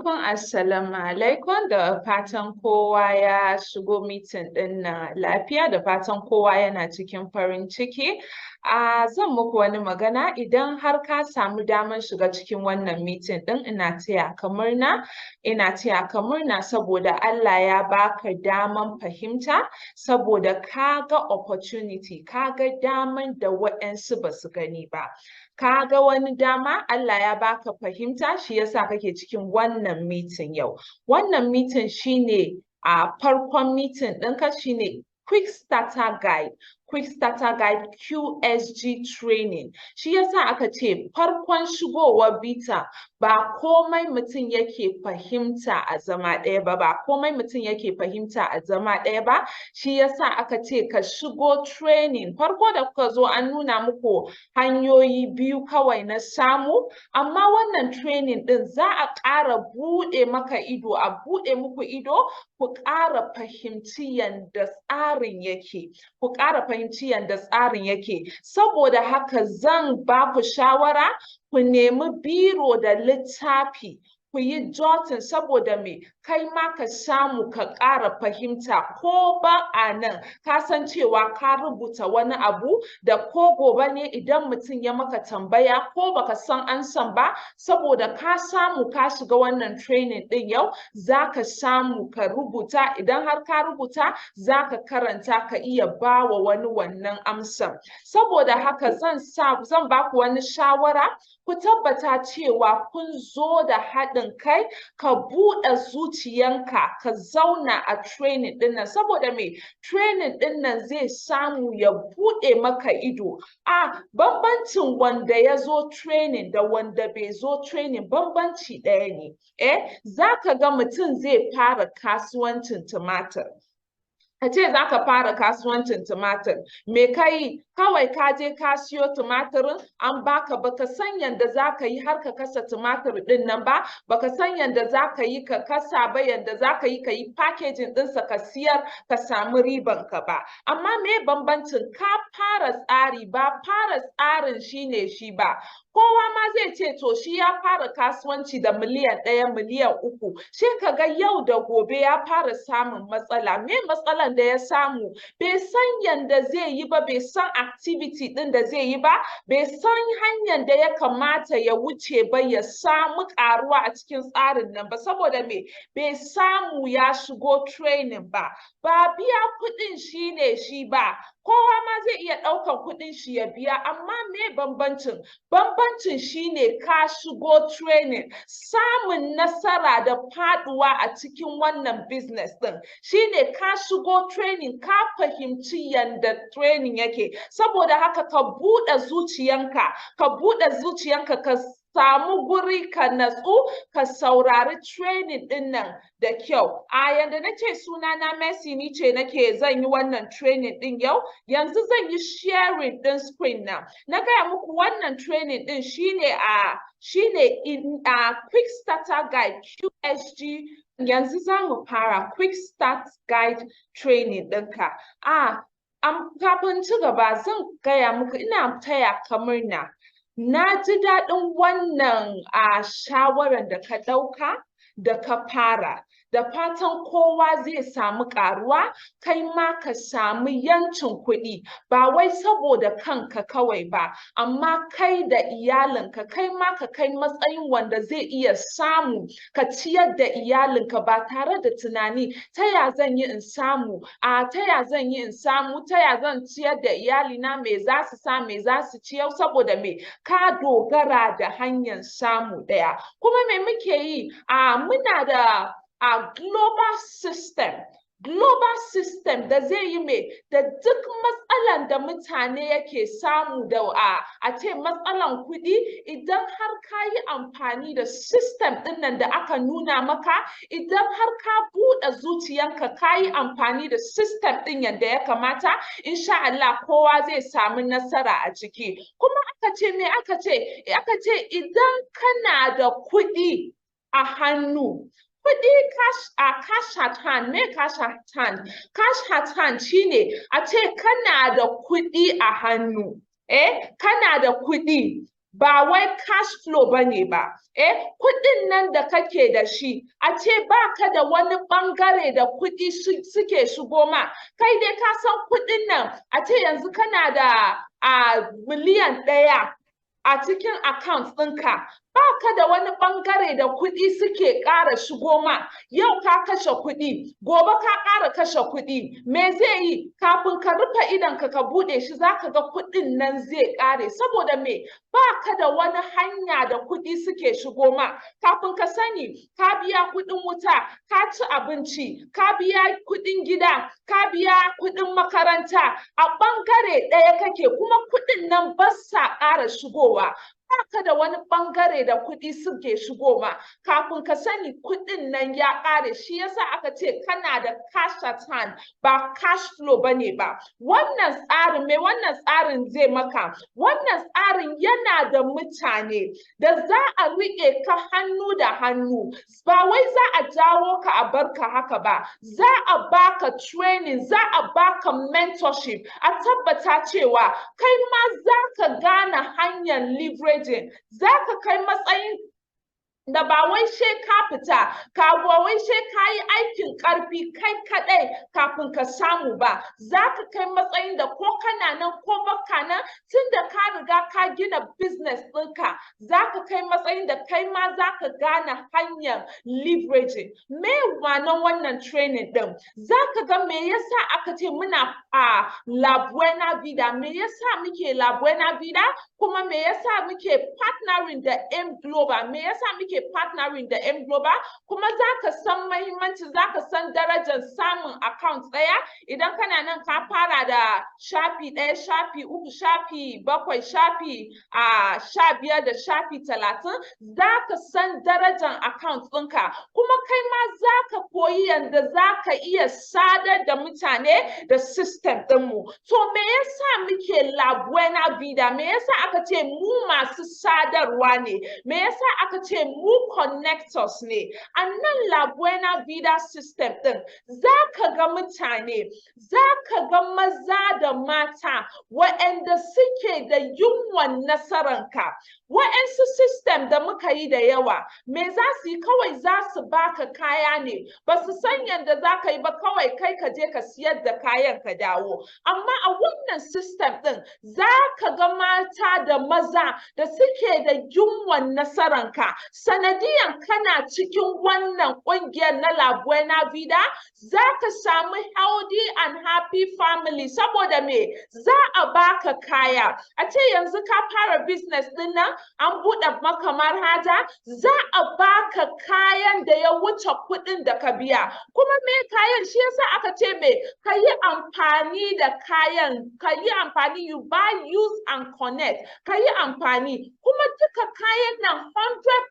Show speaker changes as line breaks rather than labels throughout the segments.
alaikum, assalamu alaikum da fatan kowa ya shigo mitin ɗin na lafiya da fatan kowa yana cikin farin ciki. Zan muku wani magana idan har ka samu damar shiga cikin wannan mitin ɗin ina taya ka murna saboda Allah ya baka daman fahimta saboda ka ga opportunity, ka ga daman da waɗansu ba su gani ba. Ka ga wani dama Allah ya baka fahimta shi yasa kake cikin wannan meeting yau. Wannan meeting shine farkon meeting ɗinka shine Quick Starter Guide QSG training. Shi yasa aka ce farkon shigowar bita ba komai mutum yake fahimta a zama ɗaya ba, shi yasa aka ce ka shigo training. Farko da kuka zo an nuna muku hanyoyi biyu kawai na samu, amma wannan training ɗin za a ƙara buɗe maka ido, a buɗe muku ido ku ƙara fahimci yanda tsarin yake, saboda haka zan ba ku shawara ku nemi biro da littafi ku yi jotin saboda me kai ma ka samu ka ƙara fahimta ko ba a nan ka san cewa ka rubuta wani abu da ko gobe ne idan mutum ya maka tambaya ko baka san ansan ba saboda ka samu ka shiga wannan training ɗin yau za ka samu ka rubuta, idan har ka rubuta za ka karanta ka iya ba wa wani wannan amsan. Saboda haka zan ba ku wani shawara, ku tabbata cewa kun zo da haɗin kai, ka buɗe zuciyanka ka zauna a training ɗin nan saboda me training ɗin nan zai samu ya buɗe maka ido. Bambancin wanda ya zo training da wanda bai zo training bambanci ɗaya ne. Za ka ga mutum zai fara kasuwancin tumatir. Ka ce za ka fara kasuwancin tumatir, me ka yi? Kawai ka je ka siyo tumatirin an baka, baka san yanda za ka yi har ka kasa tumatir ɗin nan ba, baka san yanda za ka yi ka kasa ba, yanda za ka yi packaging ɗinsa ka siyar ka samu riban ka ba. Amma me bambancin? Ka fara tsari, ba fara tsarin shine shi ba. Kowa ma zai ce to shi ya fara kasuwanci da miliyan 1, miliyan 3, sai ka ga yau da gobe ya fara samun matsala. Me matsalan da ya samu? Bai san yanda zai yi ba, bai san activity ɗin da zai yi ba, bai san hanyar da ya kamata ya wuce ba ya samu ƙaruwa a cikin tsarin nan ba, saboda me bai samu ya shigo training ba biya kuɗin shine shi ba. Kowa ma zai iya ɗaukan kuɗin shi ya biya, amma me bambancin? Bambancin shine ka shigo training, samun nasara da faɗuwa a cikin wannan business ɗin shine ka shigo training, ka fahimci yanda training yake. Saboda haka ka buɗe zuciyanka ka samu guri ka natsu ka saurari training ɗin nan da kyau. Yanda nace sunana Mercy, ni ce zan yi wannan training ɗin yau. Yanzu zan yi sharing ɗin screen na gaya muku wannan training ɗin shine Quick Starter Guide QSG. Yanzu za mu fara Quick Start Guide training ɗinka. Kafin ci gaba zan gaya muku ina taya ka murna. Na ji daɗin wannan shawarar da ka ɗauka da ka fara. Da fatan kowa zai samu ƙaruwa, kai ma ka samu yancin kuɗi, ba wai saboda kanka kawai ba, amma kai da iyalinka, kai ma ka kai matsayin wanda zai iya samu ka ciyar da iyalinka ba tare da tunani ta ya zan yi in samu, ta ya zan ciyar da iyalina, me za su sa, me za su ciyar, saboda me ka dogara da hanyar samu ɗaya. Kuma me muke yi? Muna da global system da zai yi da duk matsalan da mutane yake samu da a ce matsalan kuɗi, idan har ka yi amfani da system ɗin nan da aka nuna maka, idan har ka buɗe zuciyanka ka yi amfani da system ɗin yadda ya kamata, insha Allah kowa zai samu nasara a ciki. Kuma aka ce idan kana da kuɗi a hannu, kuɗi cash at hand. Me cash at hand? Cash at hand shine a ce kana da kuɗi a hannu. Kana da kuɗi ba wai cash flow bane ba. Kuɗin nan da kake da shi, a ce baka da wani ɓangare da kuɗi suke shigo ma, kai dai ka san kuɗin nan, a ce yanzu kana da miliyan 1 a cikin account ɗinka, baka da wani ɓangare da kuɗi suke ƙara shigo ma. Yau ka kashe kuɗi, gobe ka ƙara kashe kuɗi, me zai yi? Kafin ka rufe idonka ka buɗe shi, zaka ga kuɗin nan zai ƙare. Saboda me? Baka da wani hanya da kuɗi suke shigo ma. Kafin ka sani, ka biya kuɗin wuta, ka ci abinci, ka biya kuɗin gida, ka biya kuɗin makaranta, a ɓangare ɗaya kake, kuma kuɗin nan ba sa ƙara shigowa. Baka da wani ɓangare da kuɗi suke shigo ma, kafin ka sani kuɗin nan ya ƙare. Shi yasa aka ce kana da cash at hand, ba cash flow bane ba. Wannan tsarin, me wannan tsarin zai maka? Wannan tsarin yana da mutane da za a riƙe ka hannu da hannu, ba wai za a jawo ka a barka haka ba. Za a baka training, za a baka mentorship, a tabbata cewa kai ma za ka gane hanyar leverage. Za ka kai matsayin da ba wai sai ka fita, ba wai sai ka yi aikin ƙarfi kai kaɗai kafin ka samu ba. Za ka kai matsayin da ko kana nan ko baka nan, tun da ka riga ka gina business ɗinka, za ka kai matsayin da kai ma za ka gane hanyar leveraging. Me ma'anar wannan training ɗin? Za ka ga me yasa aka ce muna a La Buena Vida, me yasa muke La Buena Vida, kuma me yasa muke partnering da M Global, me yasa muke partnering da M Global, kuma za ka san mahimmanci, za ka san darajar samun account ɗaya. Idan kana nan ka fara da shafi 1, shafi 3, shafi 7, shafi 15 da shafi 30, za ka san darajar account ɗinka, kuma kai ma za ka koyi yadda za ka iya sadar da mutane da system ɗinmu. To me yasa muke La Buena Vida? Me yasa aka ce mu masu sadarwa ne? Me yasa aka ce mu connectors ne? A nan La Buena Vida system ɗin, za ka ga mutane, za ka ga maza da mata waɗanda suke da yunwan nasaranka. Waɗansu system da muka yi da yawa, me za su yi? Kawai za su baka kaya ne, ba su san yadda za ka yi ba, kawai kai ka je ka siyar da kayan ka dawo. Amma a wannan system ɗin, za ka ga mata da maza da suke da yunwan nasaranka. Sanadiyan kana cikin wannan ƙungiyar na La Buena Vida, za ka samu healthy and happy family. Saboda me? Za a baka kaya. A ce yanzu ka fara business ɗin nan, an buɗe maka manhaja, za a baka kayan da ya wuce kuɗin da ka biya. Kuma me kayan? Shi yasa aka ce me? Ka yi amfani da kayan, ka yi amfani, you buy, use and connect. Ka yi amfani. Kuma duka kayan nan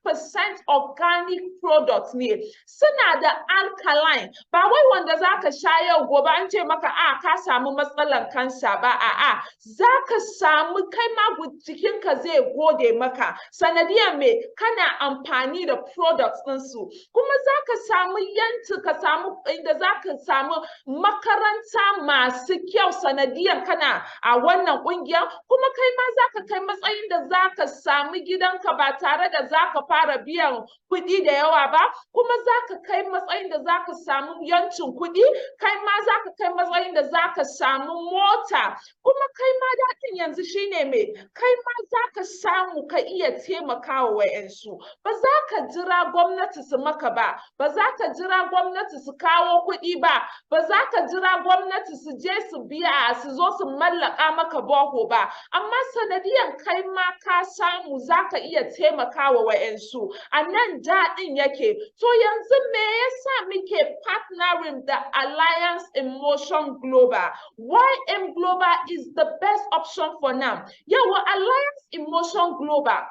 100% organic products ne. Suna da alkaline. Ba wai wanda za ka sha yau gobe an ce maka ka samu matsalar kansa ba. Za ka samu, kai ma jikinka zai gode maka. Sanadiyar me? Kana amfani da products ɗinsu. Kuma za ka samu yanci, ka samu inda za ka samu makaranta masu kyau sanadiyar kana a wannan ƙungiyar. Kuma kai ma za ka kai matsayin da za ka samu gidanka ba tare da za ka fara biyan kuɗi da yawa ba. Kuma za ka kai matsayin da za ka samu yancin kuɗi. Kai ma za ka kai matsayin da za ka samu mota. Kuma kai ma daɗin yanzu shine me? Kai ma za ka samu ka iya taimakawa wa'yansu. Ba za ka jira gwamnati su maka ba. Ba za ka jira gwamnati su kawo kuɗi ba. Ba za ka jira gwamnati su je su biya, su zo su mallaka maka boho ba. Amma sanadiyan kai ma ka samu, za ka iya taimakawa wa'yansu. A nan daɗin yake. To yanzu me yasa muke partnering da Alliance in Motion Global? Why M Global is the best option for now? Yawa, Alliance in Motion Global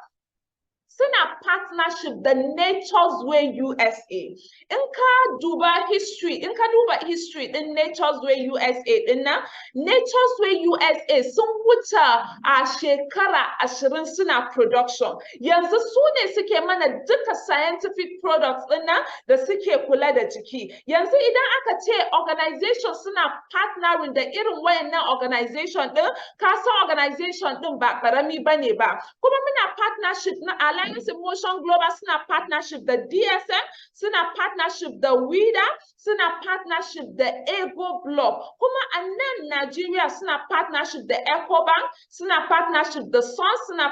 suna partnership da Nature's Way USA. In ka duba history din Nature's Way USA din nan, Nature's Way USA sun wuce a shekara 20 suna production. Yanzu su ne suke mana duka scientific products din nan da suke kula da jiki. Yanzu idan aka ce organization suna partnering da irin wayannan organization din, ka san organization din ba karami bane ba. Kuma muna partnership na Alliance in Motion Global, suna partnership da DSM, suna partnership da WIDA, suna partnership da Ego Block. Kuma a nan Nigeria suna partnership da EcoBank, suna partnership da SON, suna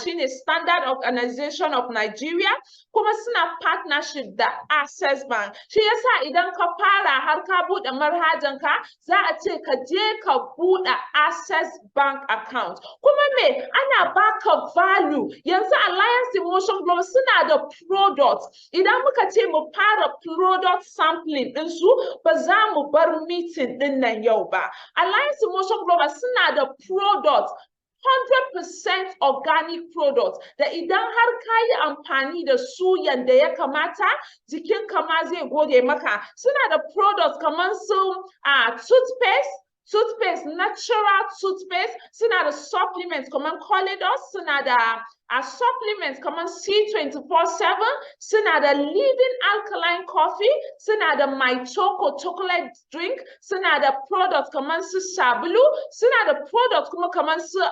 shine Standard Organization of Nigeria, kuma suna partnership da Access Bank. Shi yasa idan ka fara har ka bude manhajanka, za a ce ka je ka bude Access Bank account. Kuma me ana baka value. Yanzu Alliance in Motion Global suna da products. Idan muka ce mu fara product sampling din su, ba za mu bar meeting din nan yau ba. Alliance in Motion Global suna da products 100% organic products da idan har ka yi amfani da su yanda ya kamata, jikinka ma zai gode maka. Suna da products kamar su toothpaste, natural toothpaste, suna da supplements kamar Coledos, suna da supplements kamar C24/7, suna da Living Alkaline Coffee, suna da My Choco chocolate drink, suna da products kamar su sabulu, suna da products kuma kamar su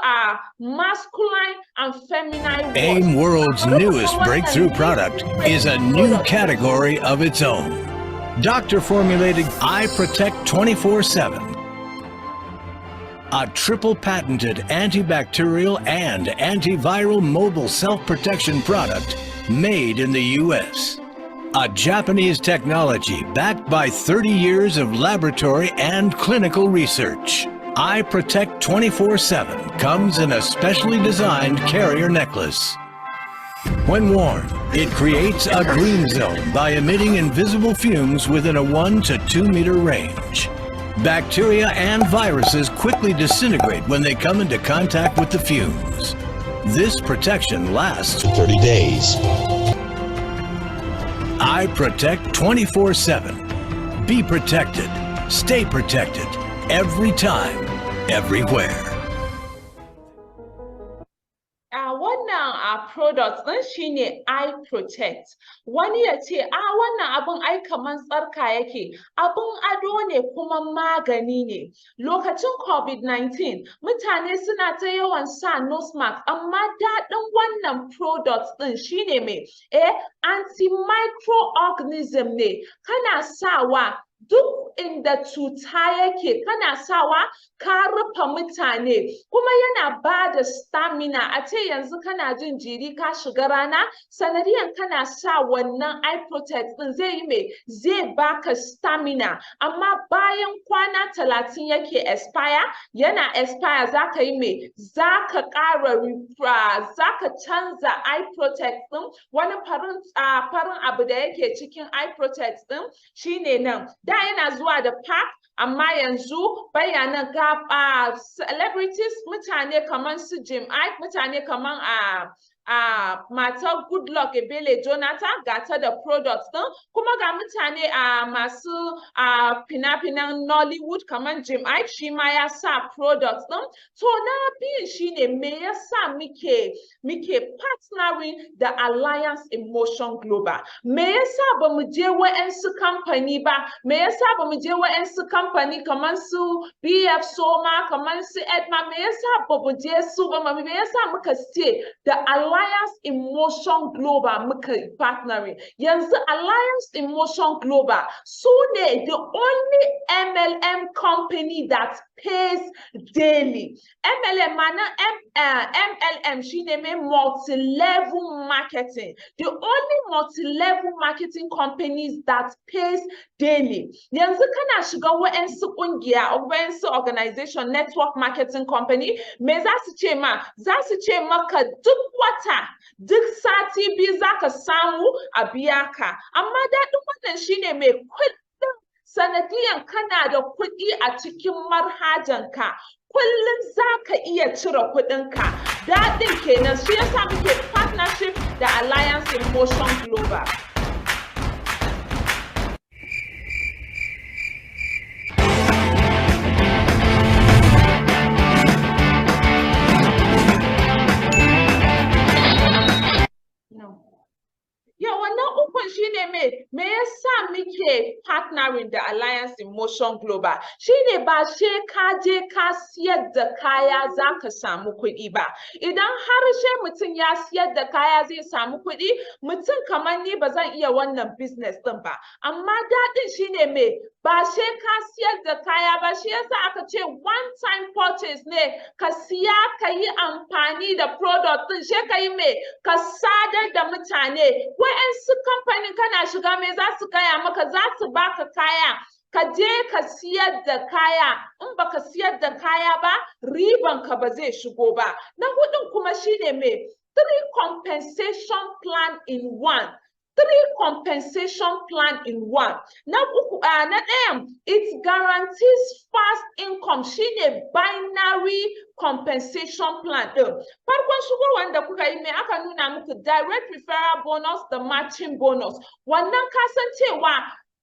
masculine and feminine.
AIM World's newest breakthrough product is a new category of its own. Doctor-formulated Eye Protect 24/7. A triple patented antibacterial and antiviral mobile self-protection product made in the US. A Japanese technology backed by 30 years of laboratory and clinical research. Eye Protect 24/7 comes in a specially designed carrier necklace. When worn, it creates a green zone by emitting invisible fumes within a 1 to 2 meter range. Bacteria and viruses quickly disintegrate when they come into contact with the fumes. This protection lasts
30 days.
Eye Protect 24/7. Be protected. Stay protected. Every time, everywhere.
Wannan product ɗin shine Eye Protect. Wani ya ce, wannan abin ai kaman tsarka yake, abin ado ne kuma magani ne. Lokacin COVID-19, mutane suna ta yawan sa nose mask, amma daɗin wannan product ɗin shine mai, antimicroorganism ne. Kana sawa duk inda cuta yake, kana sawa ka rufe mutane, kuma yana ba da stamina. A ce yanzu kana jin jiri ka shiga rana, sanadiyan kana sa wannan Eye Protect din zai baka stamina. Amma bayan kwana 30 yake expire, yana expire zaka yi zaka ƙara zaka canza Eye Protect din. Wani farin abu da yake cikin Eye Protect din shine nan. Da yana zuwa da pack, amma yanzu bayanan ga celebrities, mutane kamar su Jim Iyke, mutane kamar matar Goodluck Ebele Jonathan gata da products din, kuma ga mutane masu fina-finan Nollywood kamar Jim Iyke, shi ma ya sa products din. To na biyun shine me yasa muke partnering da Alliance in Motion Global. Me yasa ba mu je wa'ansu kamfani ba? Me yasa ba mu je wa'ansu kamfani kamar su BF Soma, kamar su Edma? Me yasa ba mu je su ba? Me yasa muka ce da Alliance in Motion Global muka partnering? Yanzu Alliance in Motion Global su ne the only MLM company that pays daily. MLM mana MLM shine mai multi-level marketing. The only multi-level marketing companies that pays daily. Yanzu kana shiga wa'ansu kungiya, wa'ansu organization, network marketing company, me za su ce ma? Za su ce maka duk wata, duk sati biyu zaka samu a biya ka. Amma daɗin wannan shine mai kuɗin sanadiyan kana da kuɗi a cikin manhajanka. Kullum za ka iya cire kuɗinka. Daɗin kenan shi yasa muke partnership da Alliance in Motion Global. Wannan ukun shine me yasa muke partnering da Alliance in Motion Global shine ba she ka je ka siyar da kaya zaka samu kuɗi ba. Idan har she mutum ya siyar da kaya zai samu kuɗi, mutum kamar ni ba zan iya wannan business din ba. Amma daɗin shine me ba she ka siyar da kaya ba, shi yasa aka ce one time purchase ne, ka siya ka yi amfani da product din, she ka yi me ka sadar da mutane. Wa'yansu kamfanin kana shiga me za su gaya maka, za su baka kaya ka je ka siyar da kaya, in baka siyar da kaya ba riban ka ba zai shigo ba. Na hudun kuma shine me 3 compensation plan in 1. 3 compensation plan in 1. Na ɗayan, it guarantees fast income, shine binary compensation plan ɗin. Farkon shigowar da kuka yi me aka nuna muku direct referral bonus da matching bonus. Wannan kasancewa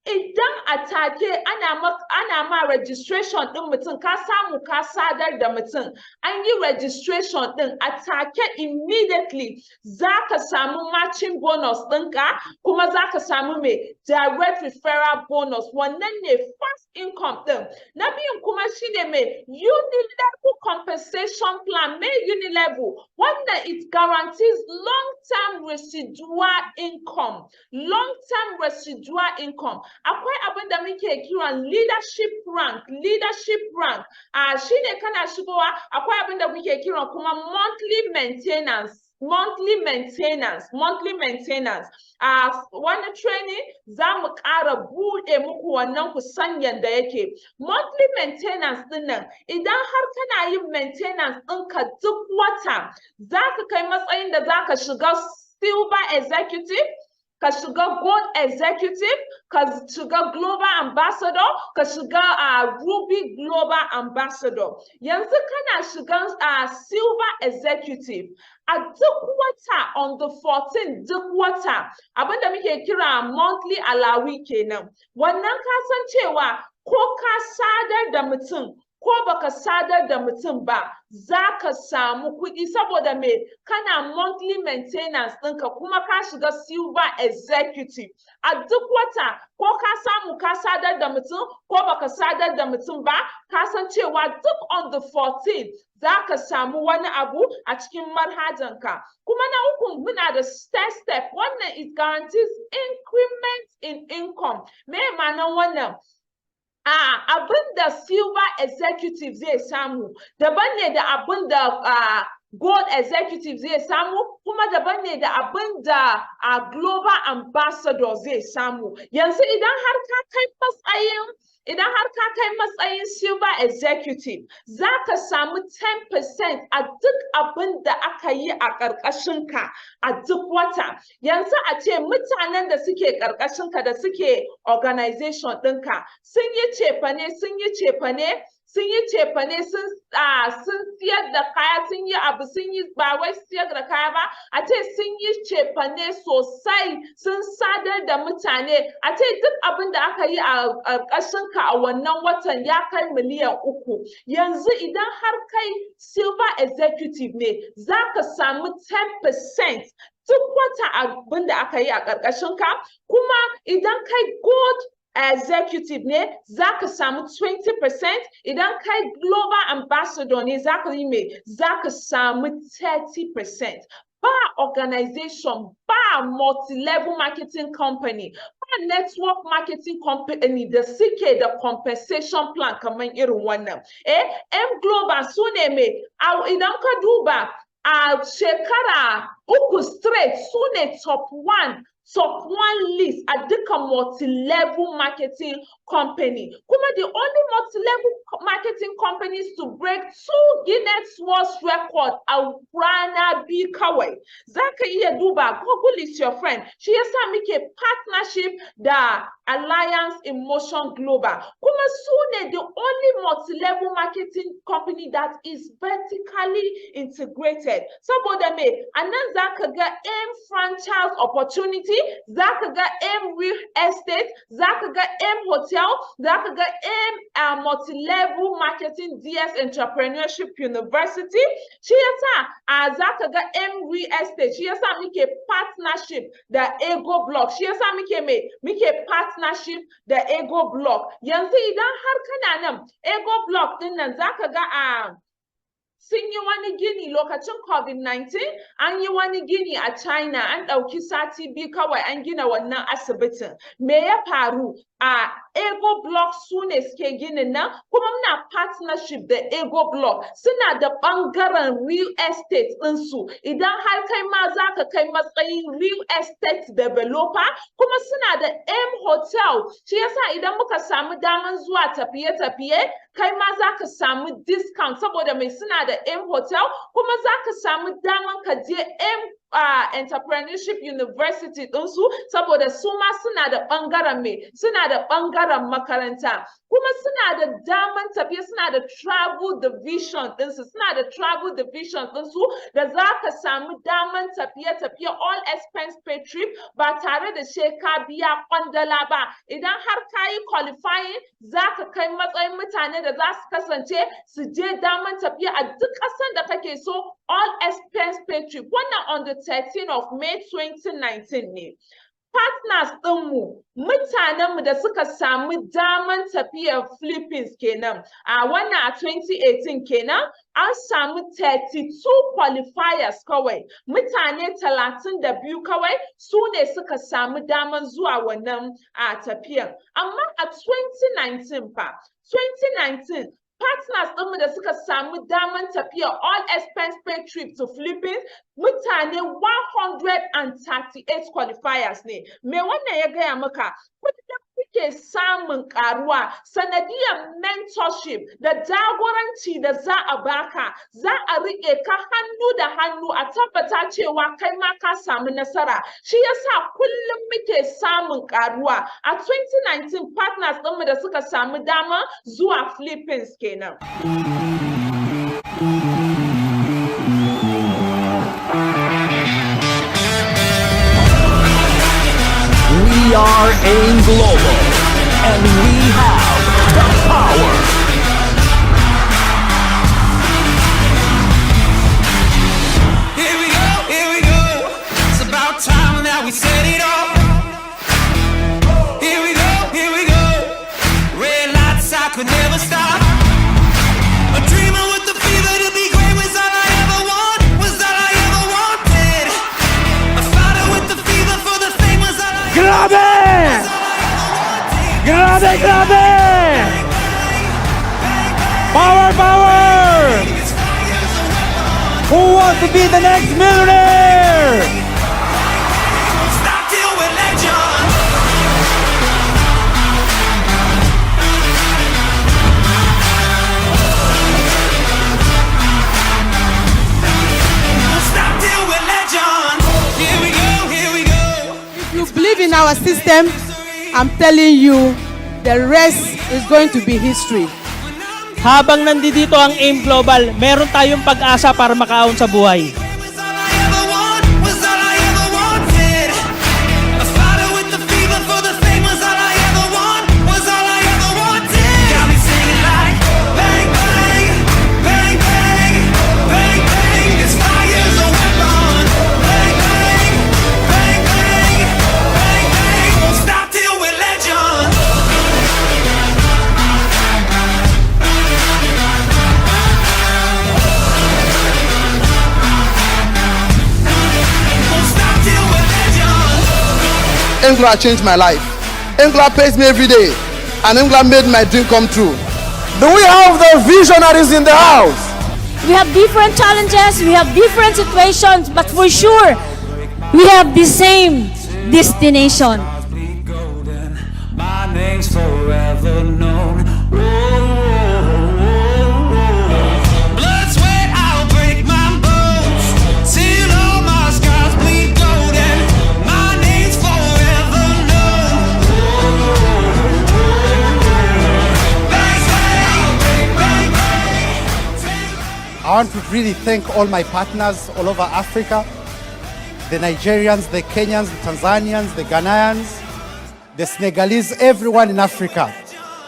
idan a take ana ma registration ɗin mutum, ka samu ka sadar da mutum, an yi registration ɗin a take immediately za ka samu matching bonus ɗinka, kuma za ka samu me direct referral bonus. Wannan ne fast income ɗin. Na biyun kuma shine me unilevel compensation plan. Me unilevel wanda it guarantees long-term residual income. Long-term residual income. Akwai abin da muke kiran leadership rank. Leadership rank shine kana shigowa, akwai abin da muke kiran kuma monthly maintenance. Monthly maintenance. Wani training za mu ƙara buɗe muku wannan ku san yanda yake. Monthly maintenance ɗin nan, idan har kana yin maintenance ɗinka duk wata, za ka kai matsayin da za ka shiga silver executive, ka shiga gold executive, ka shiga global ambassador, ka shiga ruby global ambassador. Yanzu kana shigan silver executive. A duk wata on the 14th duk wata, abinda muke kira monthly alawi kenan. Wannan ka san cewa ko ka sadar da mutum ko baka sadar da mutum ba, za ka samu kuɗi saboda me kana monthly maintenance ɗinka kuma ka shiga silver executive. A duk wata ko ka samu ka sadar da mutum ko baka sadar da mutum ba, ka san cewa duk on the 14th za ka samu wani abu a cikin manhajanka. Kuma na uku muna da step. Wannan it guarantees increment in income. Me ma'anar wannan? Abin da silver executive zai samu daban ne da abin da gold executive zai samu, kuma daban ne da abin da global ambassador zai samu. Yanzu idan har ka kai matsayin silver executive, za ka samu 10% a duk abin da aka yi a ƙarƙashinka a duk wata. Yanzu a ce mutanen da suke ƙarƙashinka da suke organization ɗinka sun yi cefane, sun siyar da kaya, sun yi abu, sun yi ba wai siyar da kaya ba, a ce sun yi cefane sosai, sun sadar da mutane, a ce duk abin da aka yi a ƙarƙashinka a wannan watan ya kai miliyan 3. Yanzu idan har kai silver executive ne, za ka samu 10% duk wata abin da aka yi a ƙarƙashinka, kuma idan kai gold executive ne za ka samu 20%, idan kai global ambassador ne za ka yi me za ka samu 30%. Ba organization, ba multi-level marketing company, ba network marketing company da suke da compensation plan kamar irin wannan. M Global su ne me, idan ka duba a shekara 3 straight su ne top 1 top one list a duka multi-level marketing company. Kuma the only multi-level marketing companies to break 2 Guinness World Record a rana bi kawai. Zaka iya duba, Google is your friend. Shi yasa muke partnership da Alliance in Motion Global. Kuma Sune, the only multi-level marketing company that is vertically integrated. Saboda me, anan zaka ga M franchise opportunity, zaka ga M real estate, zaka ga M hotel, zaka ga M multi-level marketing DS entrepreneurship university. Shi yasa zaka ga M real estate. Shi yasa muke partnership da Ego Block. Shi yasa muke partnership da Ego Block. Yanzu idan har kana nan Ego Block din nan zaka ga sun yi wani gini lokacin COVID-19, an yi wani gini a China, an ɗauki sati biyu kawai an gina wannan asibitin. Me ya faru? Ego Block su ne suke ginin nan, kuma muna partnership da Ego Block. Suna da ɓangaren real estate ɗinsu. Idan har kai ma za ka kai matsayin real estate developer, kuma suna da M Hotel. Shi yasa idan muka samu daman zuwa tafiye-tafiye, kai ma za ka samu discount saboda mai suna da M Hotel, kuma za ka samu daman ka je M entrepreneurship university ɗinsu saboda su ma suna da ɓangaren suna da ɓangaren makaranta, kuma suna da daman tafiye, suna da travel division ɗinsu, suna da travel division ɗinsu da za ka samu daman tafiye-tafiye all expense paid trip ba tare da ka biya kwandala ba. Idan har ka yi qualifying za ka kai matsayin mutane da za su kasance su je daman tafiye a duk ƙasan da kake so all expense paid trip. Wannan on the 13th of May 2019 ne. Partners ɗinmu, mutanenmu da suka samu daman tafiyar Philippines kenan. Wannan a 2018 kenan, an samu 32 qualifiers kawai. Mutane 32 kawai su ne suka samu daman zuwa wannan tafiyan. Amma a 2019 partners ɗinmu da suka samu daman tafiya all expense paid trip to Philippines, mutane 138 qualifiers ne. Me wannan ya gaya maka? Kullum kuke samun karuwa sanadiyar mentorship da jagoranci da za a baka, za a riƙe ka hannu da hannu a tabbata cewa kai ma ka samu nasara. Shi yasa kullum muke samun karuwa. A 2019 partners ɗinmu da suka samu dama zuwa Philippines kenan.
We are AIM Global, and we have the power.
Here we go. It's about time that we set it off. Here we go. Red lights, I could never stop. A dreamer with the fever to be great was all I ever want, was all I ever wanted. A fighter with the fever for the fame was all I
Grabe! Grabe! Power! Who wants to be the next millionaire?
Stop till we're legend. Stop till we're legend. Here we go.
If you believe in our system, I'm telling you, the rest is going to be history.
Habang nandito ang AIM Global, meron tayong pag-asa para makaahon sa buhay.
Was all I ever want, was all I ever wanted. A fighter with the fever for the fame was all I ever want, was all I ever wanted. Got me singing like bang bang, bang bang, bang bang. This fire's a weapon. Bang bang, bang bang, bang bang. Won't stop till we're legend. Won't stop till we're legend.
Engla changed my life. Engla pays me every day, and Engla made my dream come true. Do we have the visionaries in the house?
We have different challenges, we have different situations, but for sure, we have the same destination.
My name's forever known. Blood, sweat, I'll break my bones till all my scars bleed golden. My name's forever known. Bang, bang, bang, bang.
I want to really thank all my partners all over Africa, the Nigerians, the Kenyans, the Tanzanians, the Ghanaians, the Senegalese, everyone in Africa.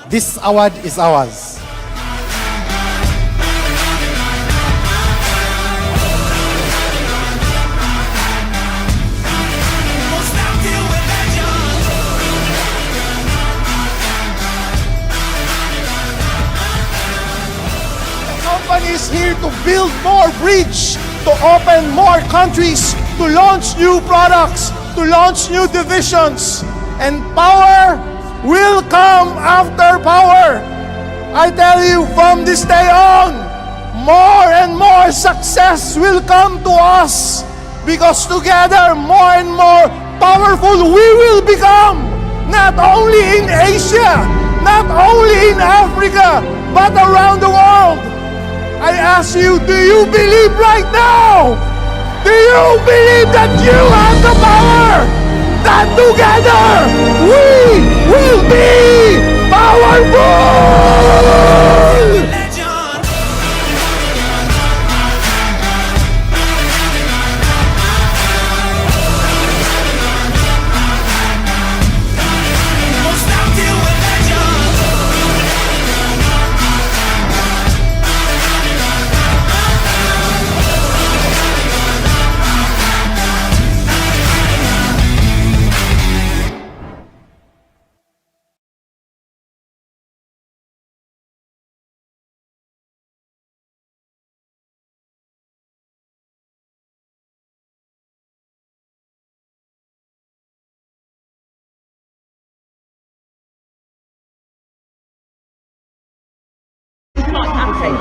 This award is ours.
The company is here to build more bridge, to open more countries, to launch new products, to launch new divisions. And power will come after power. I tell you, from this day on, more and more success will come to us, because together, more and more powerful we will become, not only in Asia, not only in Africa, but around the world. I ask you, do you believe right now? Do you believe that you have the power? That together we will be powerful!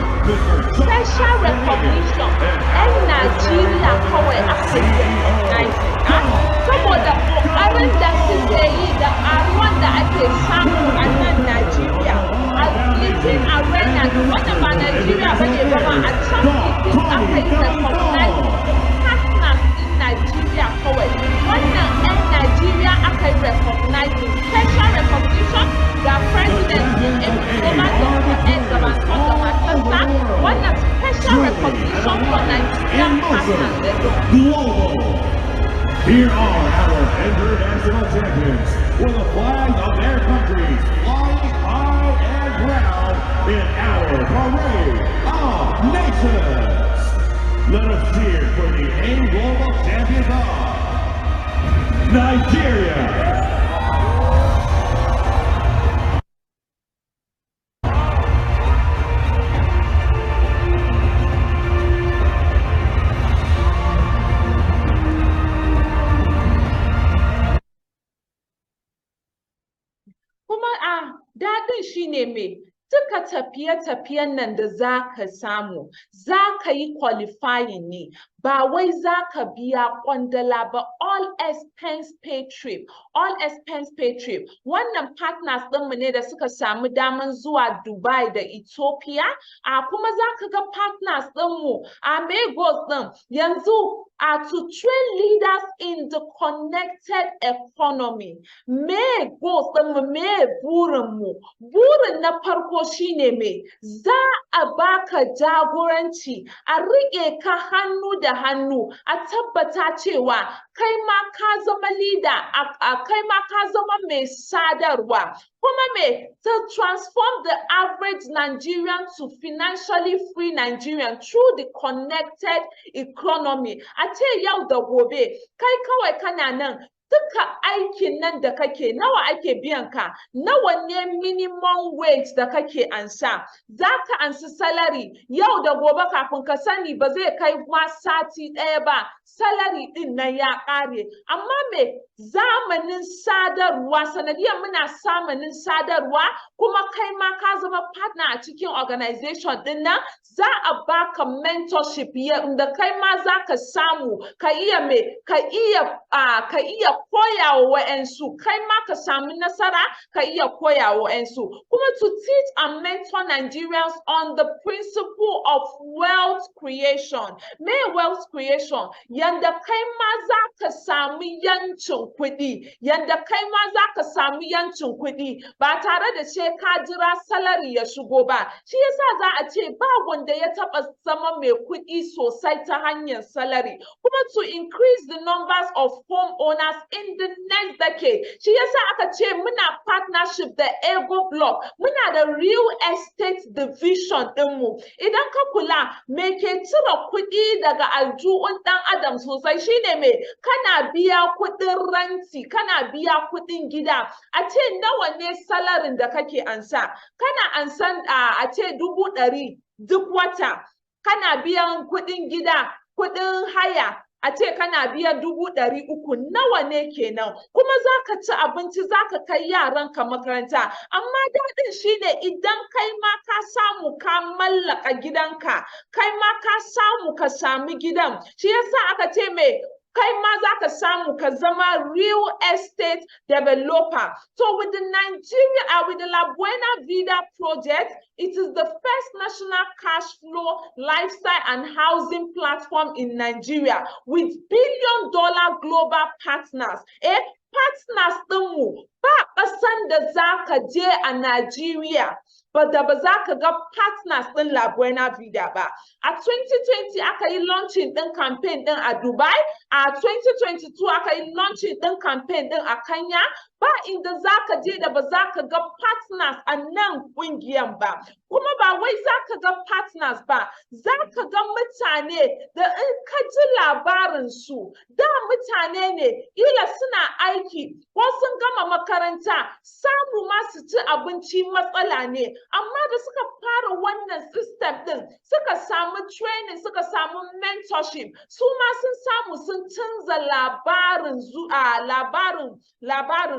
Special recognition and Nigeria kawai aka yi saboda kokarin da suke yi da aruwan da ake samu a nan Nigeria a litin arena wanda ba Nigeria ba ne ba a can litin aka yi recognize partners in Nigeria kawai wannan 'yan Nigeria aka yi recognize special recognition ga president in global government gabatar da matarsa wannan special recognition for Nigerian partners.
Global. Here are our international champions with the flag of their countries flying high and proud in our parade of nations. Let us cheer for the AIM Global champions of Nigeria.
Daɗin shi ne me duka tafiye-tafiyen nan da za ka samu za ka yi qualifying ne ba wai za ka biya kwandala ba all expense pay trip wannan partners ɗinmu ne da suka samu daman zuwa Dubai da Ethiopia kuma za ka ga partners ɗinmu a Lagos ɗin yanzu to train leaders in the connected economy. Me goals ɗinmu me burinmu burin na farko shine me za a baka jagoranci a riƙe ka hannu da hannu a tabbata cewa kai ma ka zama leader kai ma ka zama mai sadarwa kuma me to transform the average Nigerian to financially free Nigerian through the connected economy a ce yau da gobe kai kawai kana nan duka aikin nan da kake nawa ake biyan ka nawa ne minimum wage da kake ansa zaka ansa salary yau da gobe kafin ka sani ba zai kai ma sati ɗaya ba salary din nan ya ƙare amma me zamanin sadarwa sanadiyar muna zamanin sadarwa kuma kai ma ka zama partner a cikin organization din nan za a baka mentorship da kai ma za ka samu ka iya me ka iya koya wa wa'ansu, kai ma ka samu nasara ka iya koya wa wa'ansu. Kuma to teach and mentor Nigerians on the principle of wealth creation. Me wealth creation, yanda kai ma za ka samu yancin kuɗi, yanda kai ma za ka samu yancin kuɗi ba tare da sai ka jira salary ya shigo ba. Shi yasa za a ce ba wanda ya taɓa zama mai kuɗi sosai ta hanyar salary. Kuma to increase the numbers of homeowners in the next decade. Shi yasa aka ce muna partnership da Ego Block, muna da real estate division ɗinmu. Idan ka kula me ke cire kuɗi daga aljuhun ɗan adam sosai shine me kana biya kuɗin ranti, kana biya kuɗin gida. A ce nawa ne salarin da kake ansa? Kana ansan a ce 100,000 duk wata. Kana biyan kuɗin gida, kuɗin haya. A ce kana biyan 300,000 nawa ne kenan? Kuma za ka ci abinci, za ka kai yaranka makaranta. Amma daɗin shine idan kai ma ka samu ka mallaka gidanka, kai ma ka samu ka sami gidan. Shi yasa aka ce me kai ma za ka samu ka zama real estate developer. So with the with the La Buena Vida project, it is the first national cash flow, lifestyle and housing platform in Nigeria with billion-dollar global partners. Partners ɗinmu ba ƙasan da za ka je a Nigeria but da ba za ka ga partners ɗin La Buena Vida ba. A 2020 aka yi launching ɗin campaign ɗin a Dubai, a 2022 aka yi launching ɗin campaign ɗin a Kenya. Ba inda za ka je da ba za ka ga partners a nan ƙungiyan ba. Kuma ba wai za ka ga partners ba, za ka ga mutane da in ka ji labarinsu, da mutane ne ila suna aiki ko sun gama makaranta, samu ma su ci abinci matsala ne. Amma da suka fara wannan system ɗin, suka samu training, suka samu mentorship, su ma sun samu sun canza labarin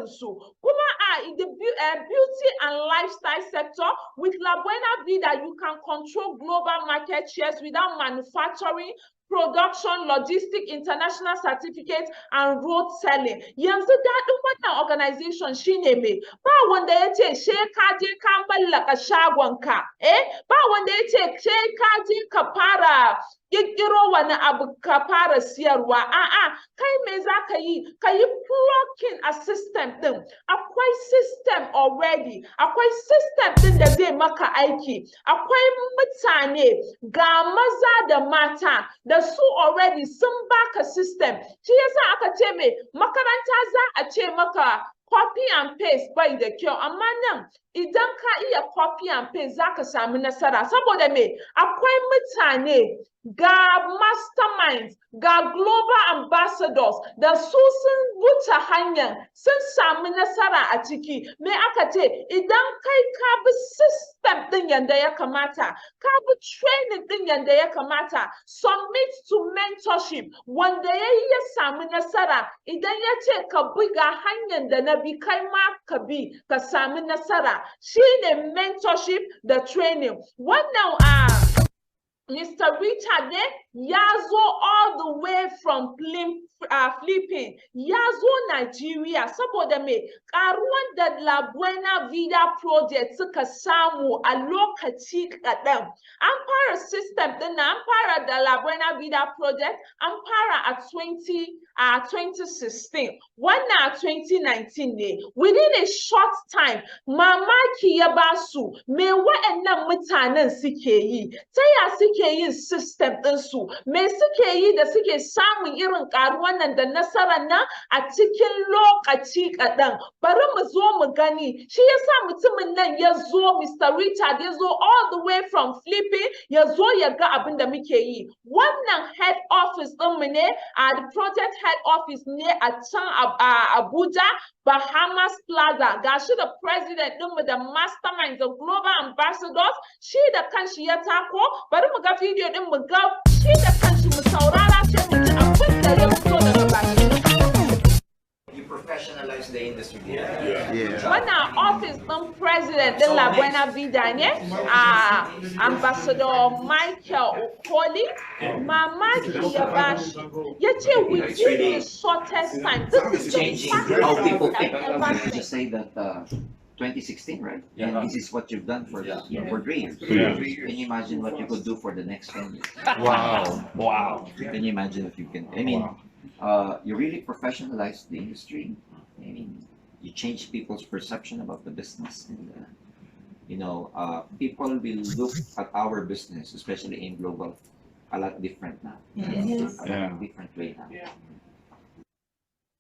su. Kuma in the beauty and lifestyle sector, with La Buena Vida, you can control global market shares without manufacturing, production, logistic, international certificates, and road selling. Yanzu daɗin wannan organization shine me ba wanda ya ce she ka je ka mallaka shagonka, ba wanda ya ce she ka je ka fara ƙirƙiro wani abu ka fara siyarwa. A'a, kai me za ka yi? Ka yi plugging a system ɗin. Akwai system already, akwai system ɗin da zai maka aiki. Akwai mutane ga maza da mata da su already sun baka system. Shi yasa aka ce me makaranta za a ce maka copy and paste bai da kyau, amma nan idan ka iya copy and paste za ka samu nasara. Saboda me akwai mutane ga masterminds, ga global ambassadors da su sun wuce hanyar sun samu nasara a ciki. Me aka ce idan kai ka bi system ɗin yanda ya kamata, ka bi training ɗin yanda ya kamata, submit to mentorship wanda ya yi ya samu nasara, idan ya ce ka bi ga hanyar da na bi kai ma ka bi ka samu nasara. Shine mentorship da training. Wannan Mr. Richard ne ya zo all the way from Philippines, ya zo Nigeria saboda me karuwan da La Buena Vida project suka samu a lokaci kaɗan. An fara system ɗin an fara da La Buena Vida project, an fara a 2016, wannan a 2019 ne. Within a short time, mamaki ya basu me wa'annan mutanen suke yi, ta ya suke yin system ɗinsu, me suke yi da suke samun irin karuwan nan da nasarar nan a cikin lokaci kaɗan. Bari mu zo mu gani. Shi yasa mutumin nan ya zo, Mr. Richard ya zo all the way from Philippines, ya zo ya ga abin da muke yi. Wannan head office ɗinmu ne, the project head office ne a can Abuja, Bahamas Plaza. Ga shi da president ɗinmu da mastermind da global ambassadors, shi da kanshi ya tako. Bari mu ga video ɗin mu ga shi da kanshi mu saurara sai mu ji abin da ya fito daga baki.
professionalize the industry.
Wannan office ɗin president ɗin La Buena Vida ne, Ambassador Michael Okoli, mamaki ya bashi. Ya ce within the shortest time, this is the
Changing how
fastest
people
I've
think.
ever
You
seen.
just say that 2016, right? And this is what you've done for 3 years.
Yeah.
Can you imagine what you could do for the next 10 years?
Wow.
Can you imagine if you can? I mean, you really professionalize the industry. I mean, you change people's perception about the business, and people will look at our business, especially in global, a lot different now. A lot different way now.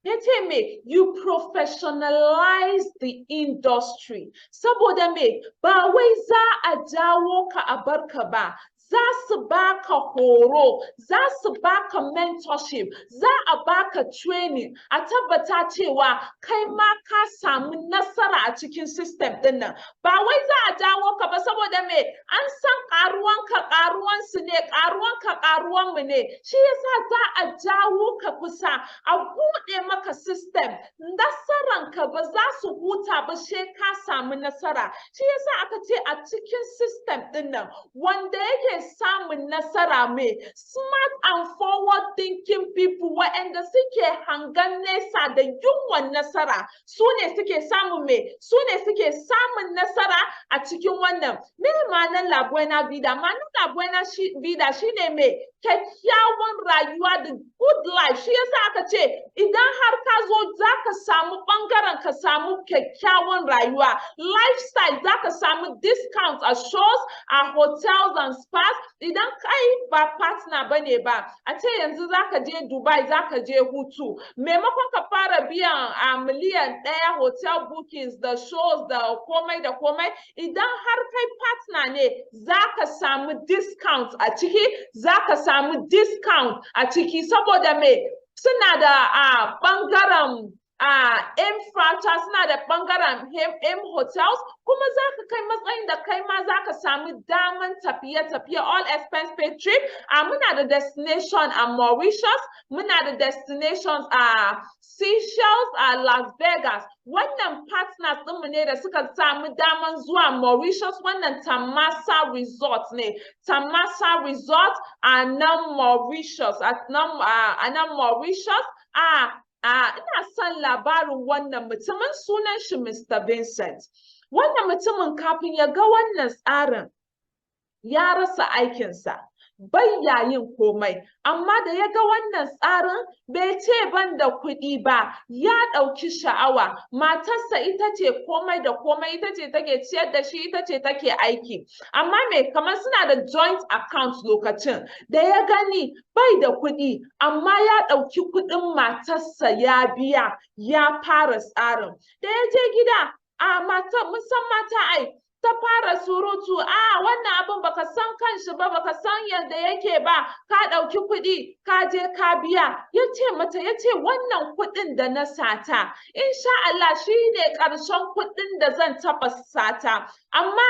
Ya ce me, you professionalize the industry. Saboda me, ba wai za a jawo ka a barka ba. Za su baka horo, za su baka mentorship, za a baka training, a tabbata cewa kai ma ka samu nasara a cikin system din nan. Ba wai za a jawo ka ba saboda me, an san karuwanka karuwansu ne, karuwanka karuwanmu ne. Shi yasa za a jawo ka kusa, a buɗe maka system. Nasaranka ba za su huta ba sai ka samu nasara. Shi yasa aka ce a cikin system din nan, wanda yake samun nasara mai smart and forward thinking people waɗanda suke hangen nesa da yunwan nasara, su ne suke samun nasara a cikin wannan. Me ma'anar La Buena Vida? Ma'anar La Buena Vida shine mai kyakkyawan rayuwa, the good life. Shi yasa aka ce idan har ka zo za ka samu ɓangaren ka samu kyakkyawan rayuwa, lifestyle za ka samu discounts a shows, a hotels and spas. Idan kai ba partner bane ba, a ce yanzu za ka je Dubai, za ka je hutu, maimakon ka fara biyan a miliyan ɗaya hotel bookings da shows da komai da komai, idan har kai partner ne za ka samu discounts a ciki, za ka samu discount a ciki saboda me suna da ɓangaren M-Fracture, suna da ɓangaren M hotels, kuma za ka kai matsayin da kai ma za ka samu daman tafiye-tafiye, all expense paid trip. Muna da destination a Mauritius, muna da destinations a Seychelles, a Las Vegas. Wannan partners ɗinmu ne da suka samu daman zuwa Mauritius, wannan Tamasa Resort ne. Tamasa Resort a nan Mauritius, ina son labarin wannan mutumin, sunan shi Mr. Vincent. Wannan mutumin kafin ya ga wannan tsarin ya rasa aikinsa, bayya yin komai, amma da ya ga wannan tsarin bai ce ban da kuɗi ba, ya ɗauki sha'awa. Matarsa ita ce komai da komai, ita ce take ciyar da shi, ita ce take aiki. Amma me kamar suna da joint account lokacin da ya gani bai da kuɗi, amma ya ɗauki kuɗin matarsa ya biya, ya fara tsarin. Da ya je gida, musan mata ai, ta fara surutu, wannan abin baka san kanshi ba, baka san yadda yake ba, ka ɗauki kuɗi ka je ka biya. Ya ce mata, ya ce wannan kuɗin da na sata, insha Allah shi ne ƙarshen kuɗin da zan taɓa sata. Amma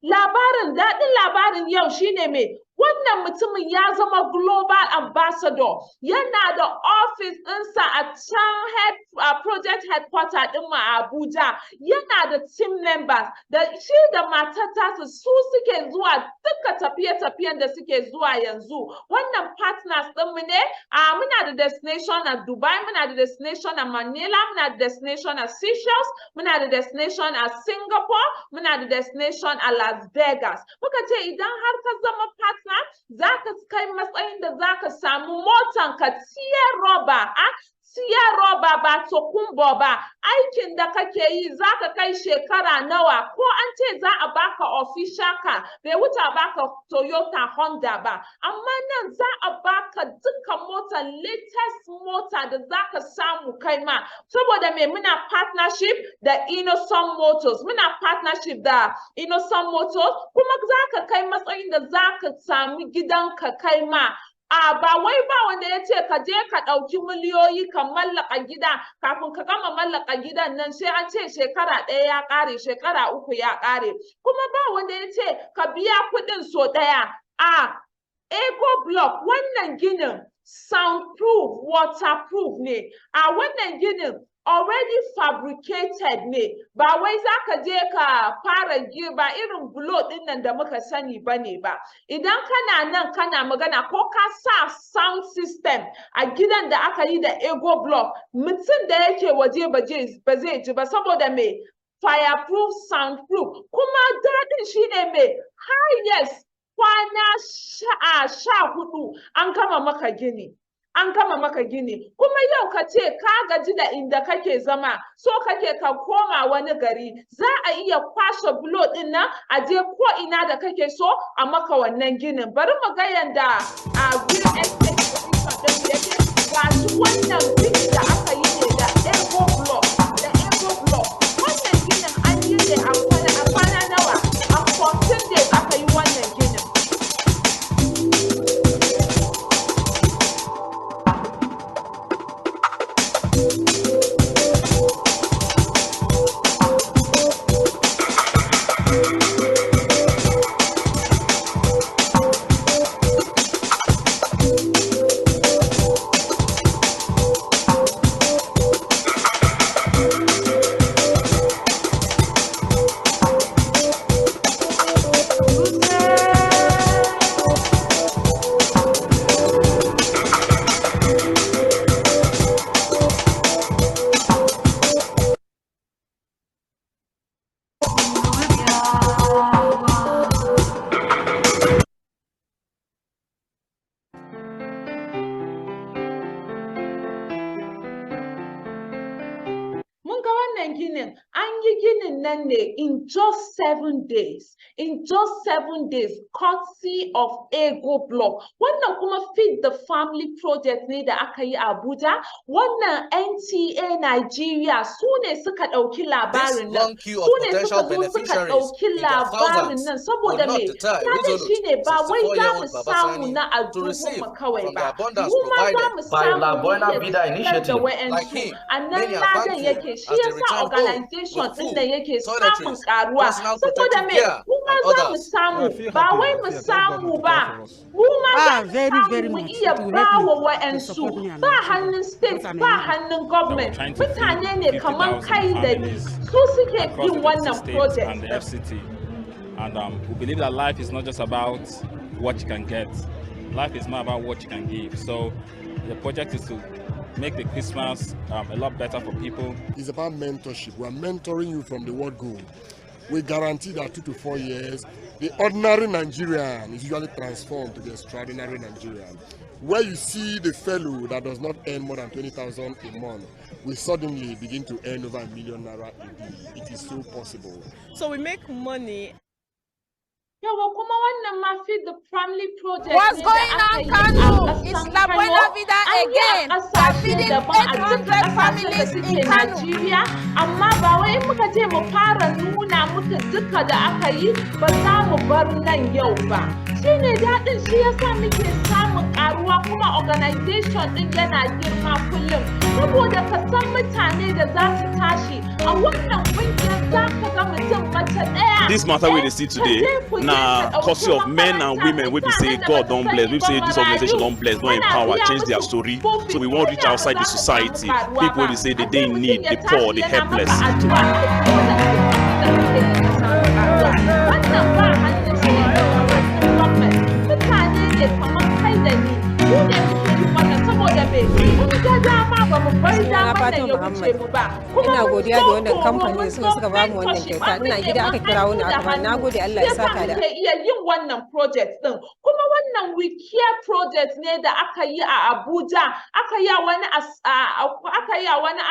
daɗin labarin yau shine me, wannan mutumin ya zama global ambassador, yana da office ɗinsa a can project headquarter ɗin a Abuja, yana da team members, da shi da matar su suke zuwa duka tafiye-tafiyen da suke zuwa yanzu. Wannan partners ɗinmu ne, muna da destination a Dubai, muna da destination a Manila, muna da destination a Seychelles, muna da destination a Singapore, muna da destination a Las Vegas. Muka ce idan har ka zama partner, za ka kai matsayin da za ka samu motan ka siya roba, siya roba ba tokumbo ba. Aikin da kake yi za ka kai shekara nawa, ko an ce za a baka official car, bai wuce a baka Toyota Honda ba, amma nan za a baka duka mota, latest mota da za ka samu kai ma. Saboda me, muna partnership da Innocent Motors, kuma za ka kai matsayin da za ka sami gidanka kai ma. Ba wai ba wanda ya ce ka je ka ɗauki miliyoyi ka mallaka gida, kafin ka gama mallaka gidan nan sai an ce shekara ɗaya ya ƙare, shekara 3 ya ƙare. Kuma ba wanda ya ce ka biya kuɗin so ɗaya. Eco Block, wannan ginin soundproof, waterproof ne. Wannan ginin already fabricated ne, ba wai za ka je ka fara ba irin bulo din nan da muka sani bane ba. Idan kana nan kana magana ko ka sa sound system a gidan da aka yi da Ego block, mutum da yake waje ba zai ji ba saboda me fireproof, soundproof, kuma daɗin shine me highest kwana 14 an gama maka gini. An gama maka gini, kuma yau ka ce ka gaji da inda kake zama, so kake ka koma wani gari, za a iya kwashe bulo din nan a je ko ina da kake so a maka wannan ginin. Bari mu ga yanda a real estate din yake. Ga shi wannan gini da aka yi ne da Ego block, wannan ginin an yi ne a kwana nawa, a 14 days aka yi wannan ginin. In just 7 days, courtesy of Ego block. Wannan kuma Feed the Family project ne da aka yi Abuja. Wannan NTA Nigeria su ne suka ɗauki labarin nan. Su ne suka zo suka ɗauki labarin nan saboda me? Tsadin shi ne ba wai za mu samu na al'umma kawai ba. Mu ma za mu samu ne da wa'ansu. A nan ladan yake, shi yasa organization ɗin da yake samun karuwa saboda me kuma za mu samu ba wai mu samu ba mu ma za mu iya bawa wa'ansu ba hannun state ba hannun government mutane ne kaman kai da ni su suke yin wannan project.
And we believe that life is not just about what you can get. Life is more about what you can give. So the project is to make the Christmas a lot better for people.
It's about mentorship. We are mentoring you from the word go. We guarantee that 2 to 4 years, the ordinary Nigerian is usually transformed to the extraordinary Nigerian. Where you see the fellow that does not earn more than 20,000 a month, we suddenly begin to earn over ₦1 million a day. It is so possible.
So we make money.
Yawa kuma wannan ma Feed the Family project.
What's going on, Kano? It's La Buena Vida again. Feeding 800 families in Kano.
Amma ba wai muka je mu fara nuna muku duka da aka yi ba za mu bar nan yau ba. Shine daɗin shi yasa muke samun ƙaruwa kuma organization ɗin yana girma kullum. Saboda ka san mutane da za su tashi a wannan ƙungiyar za ka ga mutum mace ɗaya.
This matter we see today, na courtesy of men and women, we say God don't bless, we say this organization don't bless, don't empower, change their story. So we want to reach outside the society. People will say that they need the poor, the helpless.
Ina godiya da wannan kamfani suka ba mu wannan kyauta. Ina gida aka kirawo ni aka ba. Na gode Allah ya saka da.
Iya yin wannan project din. Kuma wannan We Care project ne da aka yi a Abuja. Aka yi a wani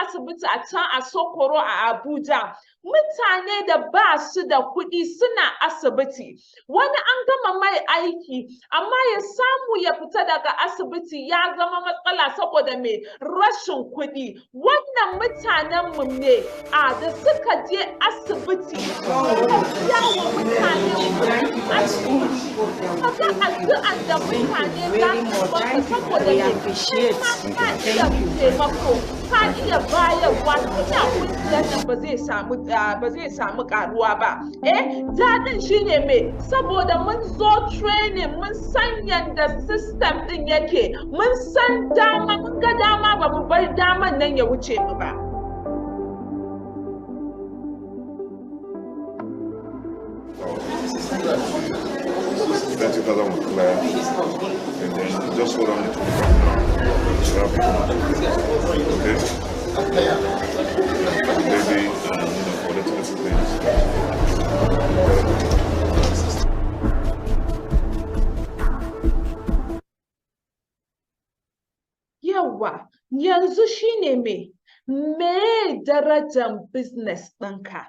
asibiti a can a Sokoro a Abuja. Mutane da ba su da kuɗi suna asibiti. Wani an gama mai aiki amma ya samu ya fita daga asibiti ya zama matsala saboda mai rashin kuɗi. Wannan mutanen mu ne da suka je asibiti yawa mutane asibiti. Kaga addu'an da mutane za su baka saboda mai ka iya taimako ka iya bayarwa ina kungiyar nan ba zai samu karuwa ba. Daɗin shine me saboda mun zo training mun san yanda system din yake mun san dama mun ga dama ba mu bar daman nan ya wuce mu ba.
20,000 will clear, and then just hold on to 20,000. So that'll be okay. Maybe for the little things.
Yawa, yanzu shine me darajan business ɗinka?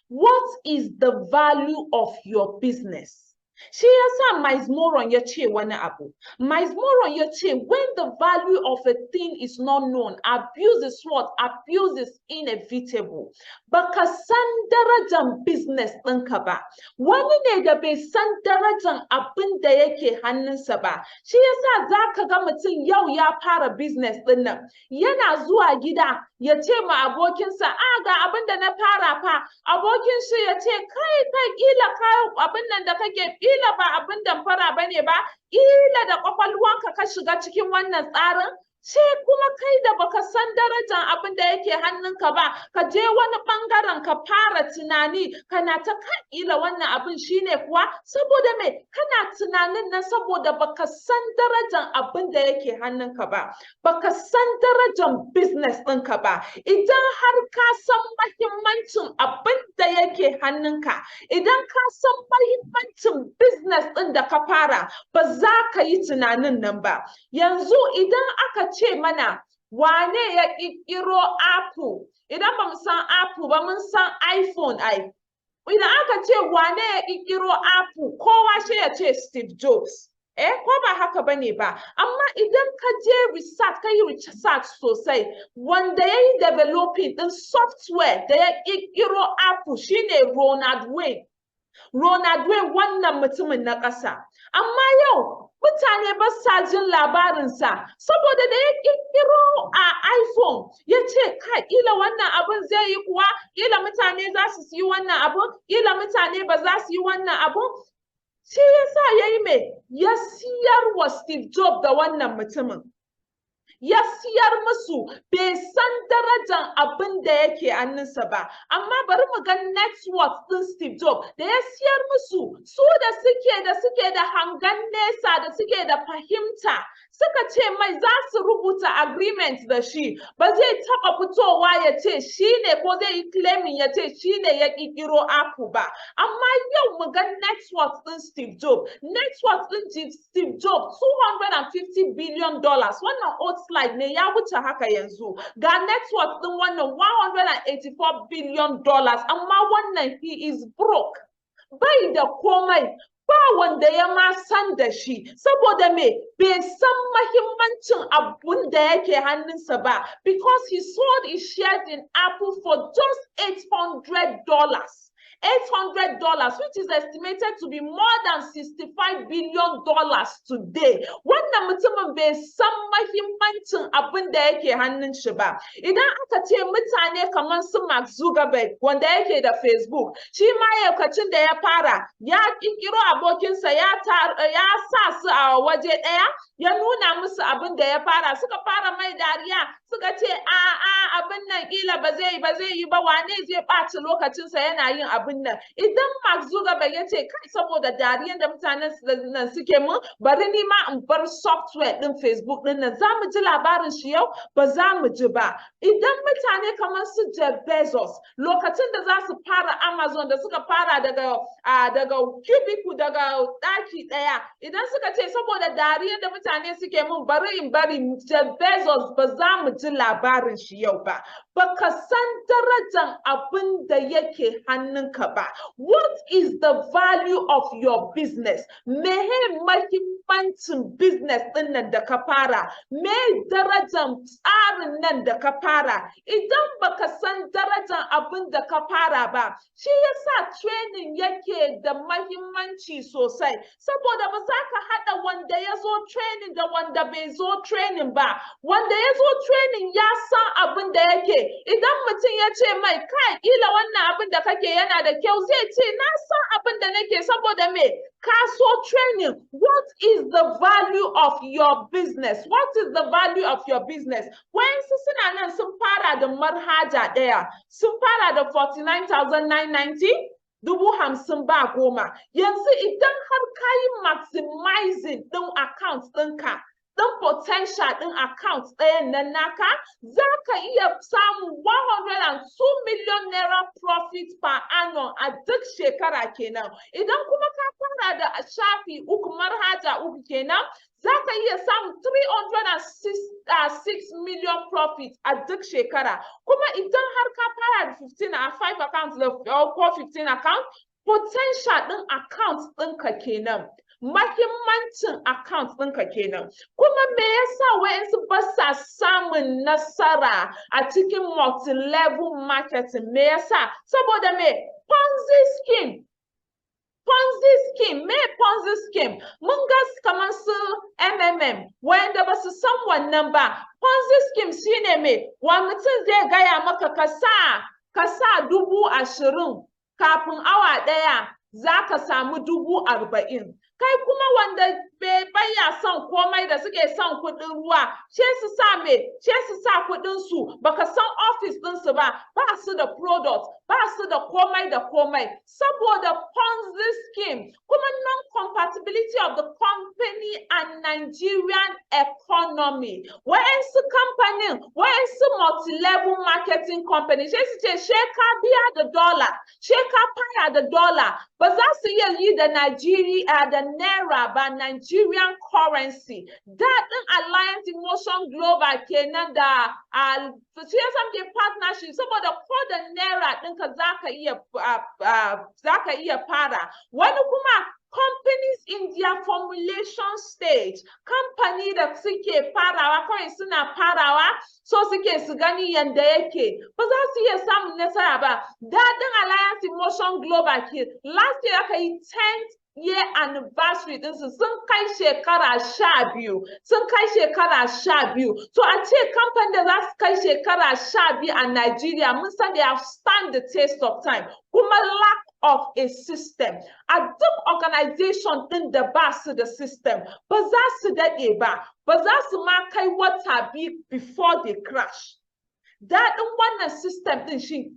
What is the value of your business? Shi yasa Miles Moron ya ce wani abu. Miles Moron ya ce, when the value of a thing is not known, abuse is what? Abuse is inevitable. Baka san darajan business ɗinka ba. Wani ne da bai san darajan abin da yake hannunsa ba. Shi yasa za ka ga mutum yau ya fara business ɗin nan. Yana zuwa gida ya ce ma abokinsa, ga abin da na fara fa. Abokin shi ya ce, kai kila kayan abin nan da kake kila ba abin damfara bane ba, kila da kwakwalwanka ka shiga cikin wannan tsarin. Sai kuma kai da baka san darajar abin da yake hannunka ba, ka je wani bangaren ka fara tunani, kana ta kila wannan abin shine kuwa, saboda me kana tunanin nan saboda baka san darajar abin da yake hannunka ba, baka san darajar business ɗinka ba. Idan har ka san mahimmancin abin da yake hannunka, idan ka san mahimmancin business ɗin da ka fara, ba za ka yi tunanin nan ba. Yanzu idan aka ce mana wane ya ƙirƙiro Apple, idan ba mu san Apple ba mun san iPhone ai. Idan aka ce wane ya ƙirƙiro Apple, kowa shi ya ce Steve Jobs. Ko ba haka bane ba, amma idan ka je research, ka yi research sosai, wanda ya yi developing ɗin software da ya ƙirƙiro Apple shine Ronald Wayne. Ronald Wayne wannan mutumin na ƙasa. Amma yau mutane ba sa jin labarinsa saboda da ya ƙirƙiro a iPhone ya ce ƙila wannan abin zai yi kuwa, ƙila mutane za su yi wannan abin, ƙila mutane ba za su yi wannan abin. Shi yasa ya yi mai, ya siyar wa Steve Jobs da wannan mutumin. Ya siyar musu, bai san darajar abin da yake hannunsa ba. Amma bari mu ga net worth ɗin Steve Jobs da ya siyar musu, su da suke da hangen nesa, da suke da fahimta, suka ce mai za su rubuta agreement da shi, ba zai taɓa fitowa ya ce shi ne, ko zai yi claiming ya ce shi ne ya ƙirƙiro Apple ba. Amma yau mu ga net worth ɗin Steve Jobs. Net worth ɗin Steve Jobs $250 billion. Wannan old slide ne ya wuce haka yanzu. Ga net worth ɗin wannan $184 billion. Amma wannan he is broke. Bai da komai. Ba wanda ya ma san da shi, saboda me bai san mahimmancin abun da yake hannunsa ba, because he sold his shares in Apple for just $800. $800, which is estimated to be more than $65 billion today. Wannan mutumin bai san mahimmancin abin da yake hannun shi ba. Idan aka ce mutane kamar su Mark Zuckerberg, wanda yake da Facebook, shi ma yaukacin da ya fara, ya ƙirƙiro abokinsa ya sa su a waje ɗaya, ya nuna musu abin da ya fara, suka fara mai dariya, suka ce abin nan ƙila ba zai yi ba, wane zai ɓaci lokacinsa yana yin abin nan. Idan Mark Zuckerberg ya ce kai saboda dariyan da mutanen nan suke mun, bari ni ma in bar software din Facebook din nan, za mu ji labarin shi yau? Ba za mu ji ba. Idan mutane kamar su Jeff Bezos, lokacin da za su fara Amazon, da suka fara daga cubicle, daga ɗaki ɗaya, idan suka ce saboda dariyan da mutane suke mun, bari Jeff Bezos, ba za mu ji labarin shi yau ba. Baka san darajan abin da yake hannunka ba. What is the value of your business? Mehe mahimmancin business ɗin nan da ka fara? Me darajan tsarin nan da ka fara? Idan baka san darajan abin da ka fara ba, shi yasa training yake da mahimmanci sosai. Saboda ba za ka haɗa wanda ya zo training da wanda bai zo training ba. Wanda ya zo training ya san abin da yake. Idan mutum ya ce mai kai kila wannan abin da kake yana da kyau, zai ce na san abin da nake, saboda me ka so training. What is the value of your business? What is the value of your business? Wayansu suna nan sun fara da manhaja ɗaya, sun fara da $49,990, 50,000 ba 10. Yanzu idan har ka yi maximizing ɗin account ɗinka, ɗin potential ɗin account ɗayan nan naka, za ka iya samun 102 million naira profit per annum a duk shekara kenan. Idan kuma ka fara da shafi uku, manhaja uku kenan, za ka iya samun 306 million profit a duk shekara. Kuma idan har ka fara da 15 a 5 accounts ko 15 account, potential ɗin account ɗinka kenan. Mahimmancin account ɗinka kenan. Kuma me yasa wayansu ba sa samun nasara a cikin multi-level marketing? Me yasa? Saboda me? Ponzi scheme. Ponzi scheme, me Ponzi scheme? Mun ga kamar su MMM, wanda ba su san wannan ba. Ponzi scheme shine me? Wa mutum zai gaya maka ka sa 20,000 kafin awa ɗaya za ka samu 40,000. Kai kuma wanda baya son komai da suke son kuɗin ruwa, ce su sa kuɗin su, baka san office ɗinsu ba su da product, ba su da komai da komai, saboda Ponzi scheme. Kuma non-compatibility of the company and Nigerian economy. Wayansu company, wayansu multi-level marketing company, ce su ce sheka biya da dollar, sheka fara da dollar, ba za su iya yi da Nigeria da Naira ba, Nigerian currency. Daɗin Alliance Emotion Global kenan da the partnership, saboda ko da Naira ɗinka za ka iya fara. Wani kuma companies in their formulation stage, company da suke farawa kawai suna farawa so suke su gani yanda yake, ba za su iya samun nasara ba. Daɗin Alliance Emotion Global ke last year aka yi 10th year anniversary ɗinsu, sun kai shekara 12, sun kai shekara 12. So a ce kamfanin da za su kai shekara 12 a Nigeria, mun san they have stand the test of time. Kuma lack of a system. A duk organization ɗin da ba su da system, ba za su daɗe ba za su ma kai wata biyu before they crash. Daɗin wannan system ɗin shi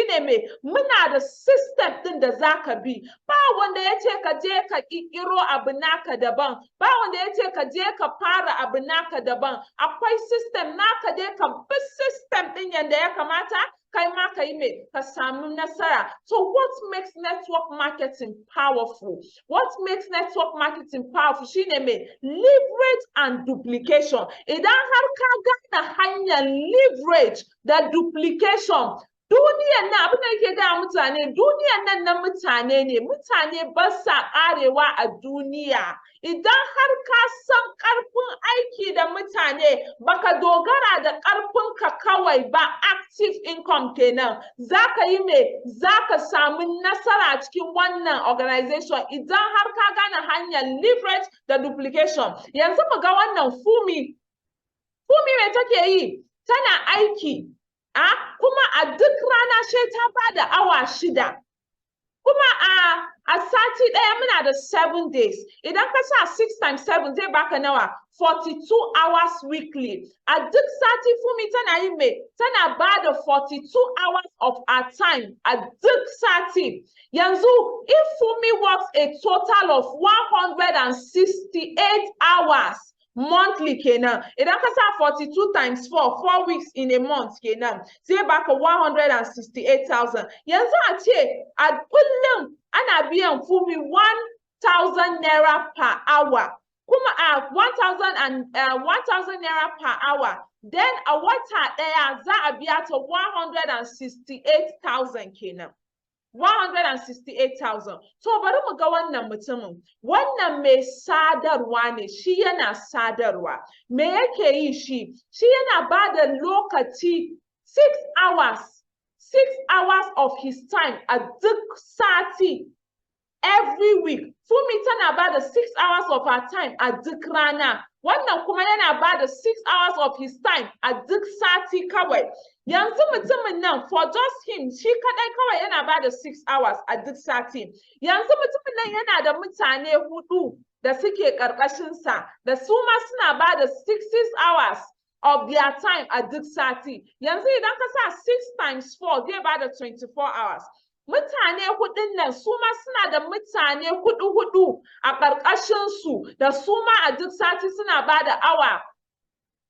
ne me? Muna da system ɗin da za ka bi. Ba wanda ya ce ka je ka ƙirƙiro abu naka daban, ba wanda ya ce ka je ka fara abu naka daban. Akwai system naka je ka bi system ɗin yanda ya kamata, kai ma ka yi me? Ka samu nasara. So what makes network marketing powerful? What makes network marketing powerful shine me? Leverage and duplication. Idan har ka gane hanyar leverage da duplication, duniyan nan abin da yake ga mutane, duniyan nan na mutane ne, mutane ba sa karewa a duniya. Idan har ka san karfin aiki da mutane, baka dogara da karfin ka kawai ba, active income kenan, zaka yi me? Zaka samu nasara cikin wannan organization idan har ka gane hanyar leverage da duplication. Yanzu mu ga wannan Fumi me take yi? Tana aiki. Kuma a duk rana sai ta bada awa 6. Kuma a sati ɗaya muna da 7 days. Idan ka sa 6 times 7 zai baka nawa? 42 hours weekly. A duk sati Fumi tana yi me? Tana bada 42 hours of her time a duk sati. Yanzu if Fumi works a total of 168 hours monthly kenan, idan ka sa 42 times 4 weeks in a month kenan, zai baka 168,000. Yanzu a ce a kullum ana biyan Fumi 1,000 naira per hour, kuma a 1,000 naira per hour, then a wata ɗaya za a biya ta 168,000 kenan. 168,000. To bari mu ga wannan mutumin. Wannan mai sadarwa ne, shi yana sadarwa. Me yake yi shi? Shi yana ba da lokaci 6 hours of his time a duk sati. Every week. Fumi tana ba da 6 hours of her time a duk rana. Wannan kuma yana ba da 6 hours of his time a duk sati kawai. Yanzu mutumin nan, for just him, shi kadai kawai yana ba da 6 hours a duk sati. Yanzu mutumin nan yana da mutane 4 da suke ƙarƙashinsa, da su ma suna ba da 6 hours of their time a duk sati. Yanzu idan ka sa 6 times 4 zai ba da 24 hours. mutane hudun nan su ma suna da mutane hudu a ƙarƙashin su da su ma a duk sati suna bada awa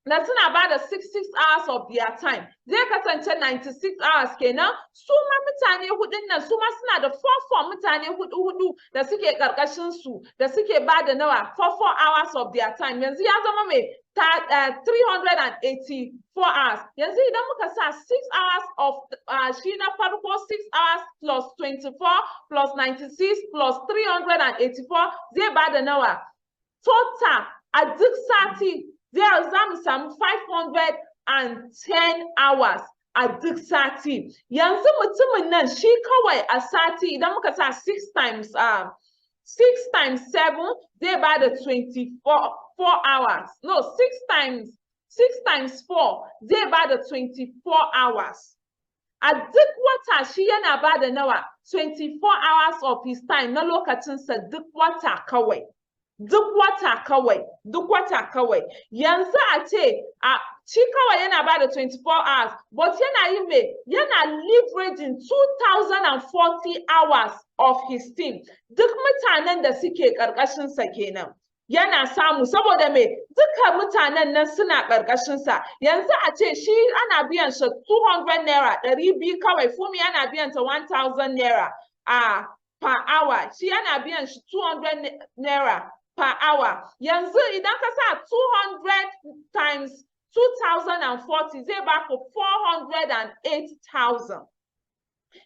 na suna bada 6 hours of their time zai kasance 96 hours kenan su ma mutane hudun nan su ma suna da 4 mutane hudu da suke ƙarƙashin su da suke bada nawa 4 hours of their time yanzu ya zama mai 384 hours yanzu idan muka sa 6 hours of shi na farko 6 hours plus 24 plus 96 plus 384 zai bada nawa total a duk sati za mu samu 510 hours a duk sati yanzu mutumin nan shi kawai a sati idan muka sa 6 times 7 zai bada 24 hours. No, 6 times 4 zai bada 24 hours. A duk wata shi yana bada nawa 24 hours of his time na lokacinsa duk wata kawai. Duk wata kawai. Yanzu a ce shi kawai yana bada 24 hours, but yana yin me? Yana leveraging 2040 hours of his team. Duk mutanen da suke ƙarƙashinsa kenan. Yana samu saboda me duka mutanen nan suna ƙarƙashinsa yanzu a ce shi ana biyan shi 200 naira 200 kawai Fumi ana biyan ta 1000 naira per hour shi yana biyan shi 200 naira per hour yanzu idan ka sa 200 times 2040 zai baku 408,000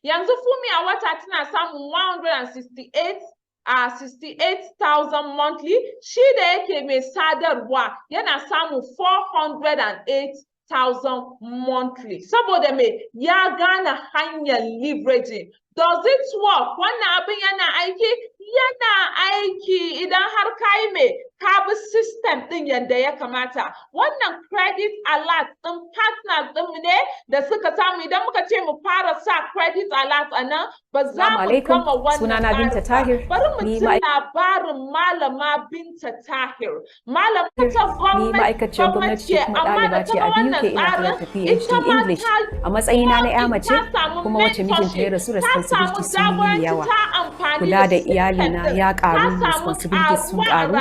yanzu Fumi a wata tana samun 68,000 monthly shi da yake mai sadarwa yana samun 408,000 monthly saboda me ya gane hanyar leveraging. Does it work? Wannan abin yana aiki? Yana aiki idan har kai me ka bi system din yadda ya kamata. Wannan credit alert din partners din ne da suka samu idan muka ce mu fara sa credit alert a nan ba za mu gama wannan.
Sunana Binta Tahir.
Bari mu ji labarin Malama Binta Tahir. Malama ta gwamnati ce amma da ta wannan tsarin ita ma
a matsayina na ya mace kuma wacce mijinta ya rasu responsibility sun yi yawa. Kula da iyalina ya karu responsibility sun karu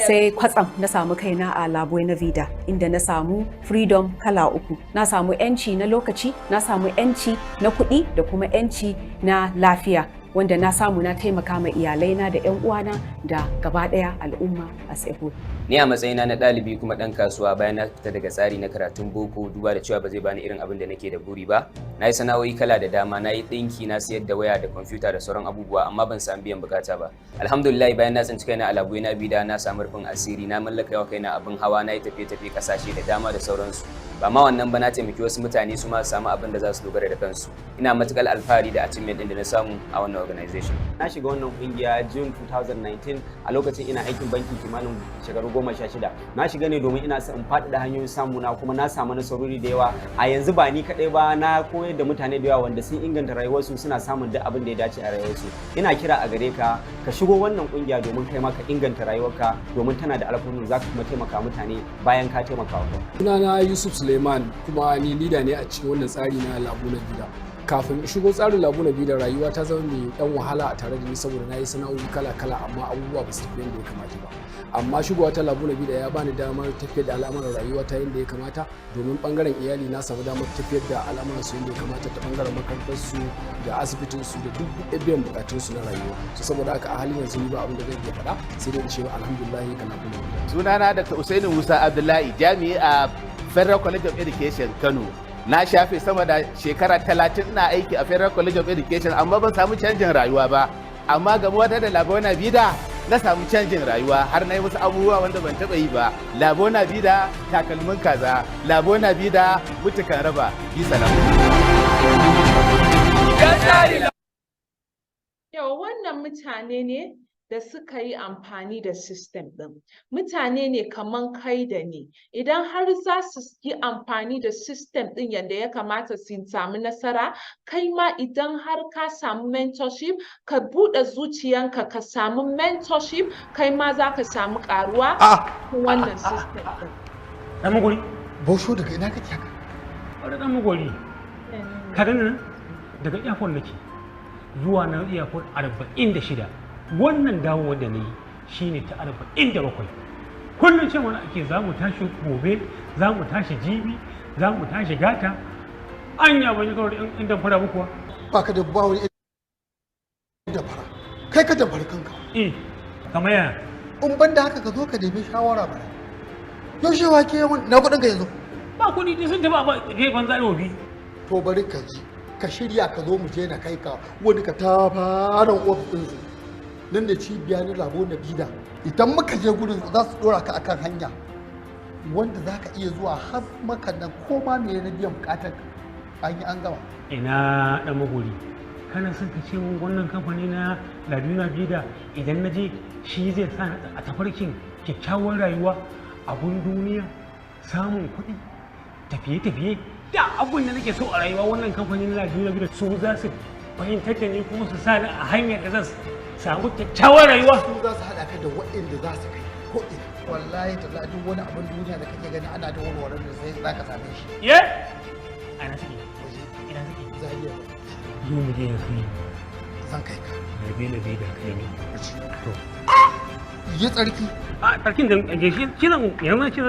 sai kwatsam na samu kaina a Labo na Vida inda na samu freedom kala uku. Na samu yanci na lokaci, na samu yanci na kuɗi da kuma yanci na lafiya. Wanda na samu na taimaka ma iyalaina da 'yan uwana da gaba ɗaya al'umma a Sehul.
Ni a matsayina na ɗalibi kuma ɗan kasuwa bayan na fita daga tsari na karatun boko duba da cewa ba zai bani irin abin da nake da buri ba. Na yi sana'o'i kala da dama, na yi ɗinki, na siyar da waya da kwamfuta da sauran abubuwa amma ban samu biyan bukata ba. Alhamdulillah bayan na tsinci kaina a Labo na Vida na samu rufin asiri, na mallaka wa kaina abin hawa, na yi tafiye-tafiye ƙasashe da dama da sauransu. Ba ma wannan ba na taimaki wasu mutane su ma su samu abin da za su dogara da kansu. Ina matuƙar alfahari da achievement ɗin da na samu a wannan organization.
Na shiga wannan kungiya June 2019 a lokacin ina aikin banki kimanin shekaru 16. Na shiga ne domin ina son in faɗaɗa hanyoyin samu na kuma na samu nasarori da yawa. A yanzu ba ni kaɗai ba na koyar da mutane da yawa wanda sun inganta rayuwarsu suna samun duk abin da ya dace a rayuwarsu. Ina kira a gare ka ka shigo wannan kungiya domin kai ma ka inganta rayuwarka domin tana da alfanu za ka kuma taimaka mutane bayan ka taimaka wa.
Sunana Yusuf Suleiman kuma ni leader ne a cikin wannan tsari na Labo na Vida. Kafin shigo tsarin Labo na Vida rayuwa ta zama mai dan wahala a tare da ni saboda na yi sana'o'i kala-kala amma abubuwa ba su tafi yadda ya kamata ba. Amma shigowa ta Labo na Vida ya bani damar tafiyar da al'amuran rayuwa ta yadda ya kamata domin bangaren iyali na samu damar tafiyar da al'amuran su yadda ya kamata ta bangaren makarantar su da asibitin su da duk biyan bukatun su na rayuwa. Saboda haka a halin yanzu ni ba abin da zan iya faɗa sai dai in ce alhamdulillah ga Labo na Vida.
Sunana Dr. Usaini Musa Abdullahi jami'i a Federal College of Education Kano. Na shafe sama da shekara 30 ina aiki a Federal College of Education amma ban samu canjin rayuwa ba. Amma ga wata da Labo na Vida na samu canjin rayuwa har na yi wasu abubuwa wanda ban taɓa yi ba. Labo na Vida takalmin kaza, Labo na Vida mutukan raba. Yi salamu.
Yau wannan mutane ne da suka yi amfani da system ɗin. Mutane ne kaman kai da ni. Idan har za su yi amfani da system ɗin yadda ya kamata su samu nasara, kai ma idan har ka samu mentorship, ka buɗe zuciyanka ka samu mentorship, kai ma za ka samu ƙaruwa wannan system ɗin.
Ɗan magwari?
Bosho daga ina kake haka?
Wadda ɗan magwari. Ka gani nan? Daga airport nake.
zuwa na iyakar 46. Wannan dawo da na yi shine ta 47. Kullum ce wani ake za mu tashi gobe, za mu tashi jibi, za mu tashi gata. Anya ban yi kawai in damfara muku wa?
Ba ka da bawon damfara. Kai ka damfara kanka.
Kamar ya?
In ban da haka ka zo ka nemi shawara ba. Yaushe wa ke yawan na kuɗin ka yanzu?
Ba kuɗi sun taɓa ba gefen zarobi.
To bari ka ji, ka shirya ka zo mu je na kai ka wani ka ta fara ofis ɗinsu. Nan da cibiya na labo na bida. Idan muka je gudun za su ɗora ka akan hanya. Wanda za ka iya zuwa har maka nan ko ma me na biyan bukatar an yi an gama.
Ina ɗan magori. Kana son ka ce wannan kamfani na Laduna Bida idan na je shi zai sa a tafarkin kyakkyawar rayuwa, abun duniya, samun kuɗi, tafiye-tafiye, da abun da nake so a rayuwa wannan kamfani na Laduna Bida su za su fahimtar da ni kuma su sa ni a hanyar da zan samu kyakkyawar rayuwa.
Su za su haɗa ka da waɗanda za su kai ko ina. Wallahi ta duk wani abin duniya da kake gani ana da warware da sai za ka same shi.
Ye? Ana saki. Ina saki.
Zariya.
Zo mu je yanzu.
Zan kai ka.
Labe da kai ne. To.
Yi tsarki.
A tsarkin da shi zan yanzu shi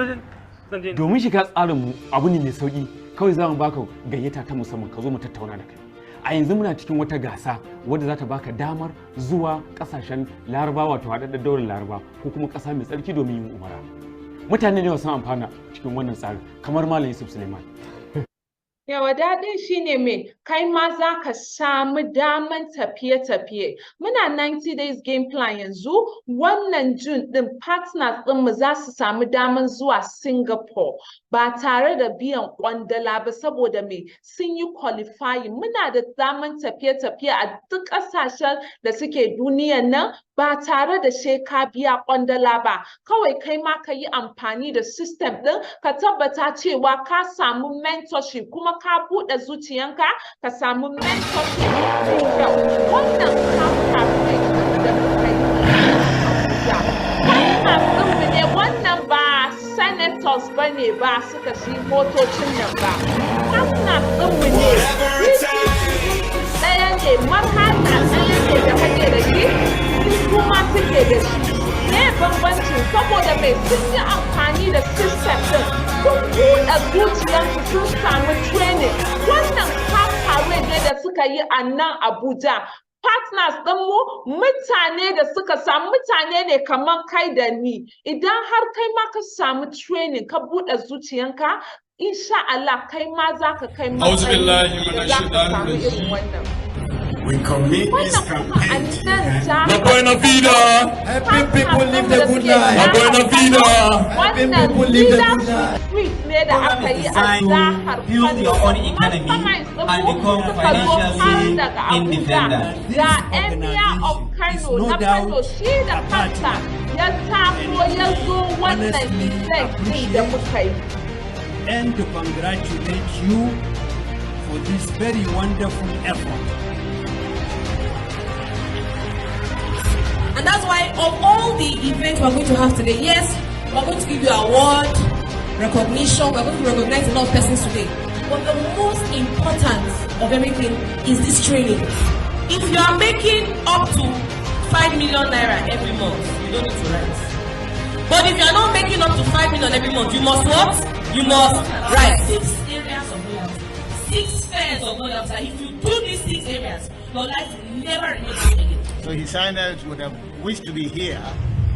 zan je.
Domin shiga tsarinmu abu ne mai sauki, kawai za mu baka gayyata ta musamman ka zo mu tattauna da kai. A yanzu muna cikin wata gasa wadda za ta baka damar zuwa kasashen Larabawa wato haɗaɗɗen daular Laraba ko kuma ƙasa mai tsarki domin yin umara. Mutane ne sun amfana cikin wannan tsarin kamar Malam Yusuf Suleiman.
Yawa daɗin shine me kai ma za ka samu daman tafiye-tafiye. Muna 90 days game plan yanzu wannan June ɗin partners ɗinmu za su samu daman zuwa Singapore ba tare da biyan ƙwandala ba saboda me sun yi qualifying. Muna da daman tafiye-tafiye a duk ƙasashen da suke duniyan nan ba tare da sai ka biya ƙwandala ba. Kawai kai ma ka yi amfani da system ɗin ka tabbata cewa ka samu mentorship kuma ka buɗe zuciyanka ka samu mentorship da wannan campaign da muka yi ɗinmu ne wannan ba senators ba ne ba suka shi motocin nan ba. Wannan ɗinmu ne ɗaya ne marhana ɗaya ne da kake da shi kuma suke da shi. Me bambancin saboda mai sun yi amfani da system ɗin sun buɗe zuciyarsu sun samu training. Wannan kafawe ne da suka yi a nan Abuja. Partners ɗinmu mutane da suka samu mutane ne kamar kai da ni. Idan har kai ma ka samu training ka buɗe zuciyanka, insha Allah kai ma za ka kai matsayi da za ka samu irin wannan.
We commit this campaign to
La
Buena Vida. Happy people live the good life. La Buena Vida. Happy people live the good life.
Build your own economy and become financially independent.
The Emir of Kano, na Kano shi da kansa ya tako ya zo wannan event ɗin da muka yi.
And to congratulate you for this very wonderful effort.
And that's why of all the events we're going to have today, yes, we're going to give you award, recognition, we're going to recognize a lot of persons today. But the most important of everything is this training. If you are making up to 5 million naira every month, you don't need to write. But if you are not making up to 5 million every month, you must what? You must write. 6 areas of loyalty, 6 spheres of loyalty. If you do these 6 areas, your life will never remain the same.
So His Highness would have wished to be here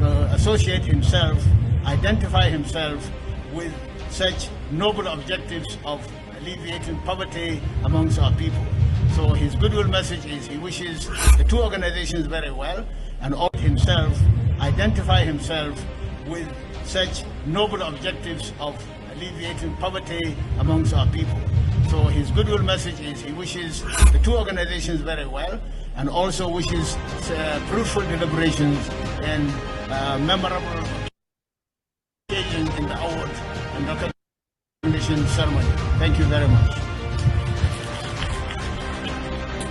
to associate himself, identify himself with such noble objectives of alleviating poverty amongst our people. So his goodwill message is he wishes the two organizations very well and all himself, identify himself with such noble objectives of alleviating poverty amongst our people. So his goodwill message is he wishes the two organizations very well and also wishes fruitful deliberations and memorable occasions in the award and recognition ceremony. Thank you very much.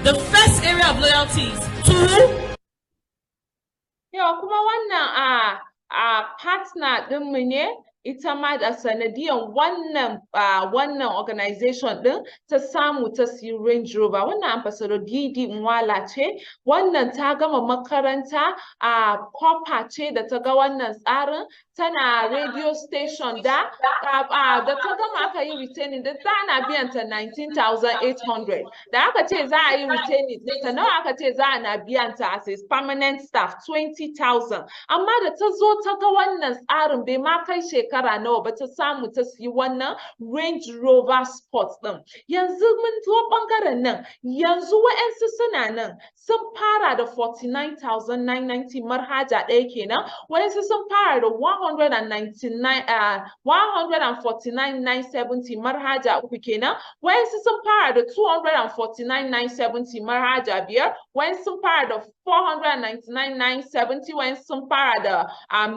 The first area of loyalty is to...
Yawa kuma wannan a partner ɗinmu ne ita ma da sanadiyan wannan organization din ta samu ta siyi Range Rover. Wannan Ambassador Didi Nwala ce, wannan ta gama makaranta a Copper ce da ta ga wannan tsarin, tana radio station da ta gama aka yi retaining da ana biyan ta 19,800 da aka ce za a yi retaining ta nawa aka ce za a na biyan ta as a permanent staff 20,000, amma da ta zo ta ga wannan tsarin bai ma kai shekara nawa ba ta samu ta siyi wannan Range Rover Sport din. Yanzu mun zo bangaren nan, yanzu wa'ansu suna nan sun fara da 49,990 marhaja ɗaya kenan, wa'ansu sun fara da 149,970 marhaja uku kenan, wa'ansu sun fara da 249,970 marhaja biyar, wa'ansu sun fara da 499,970, wa'ansu sun fara da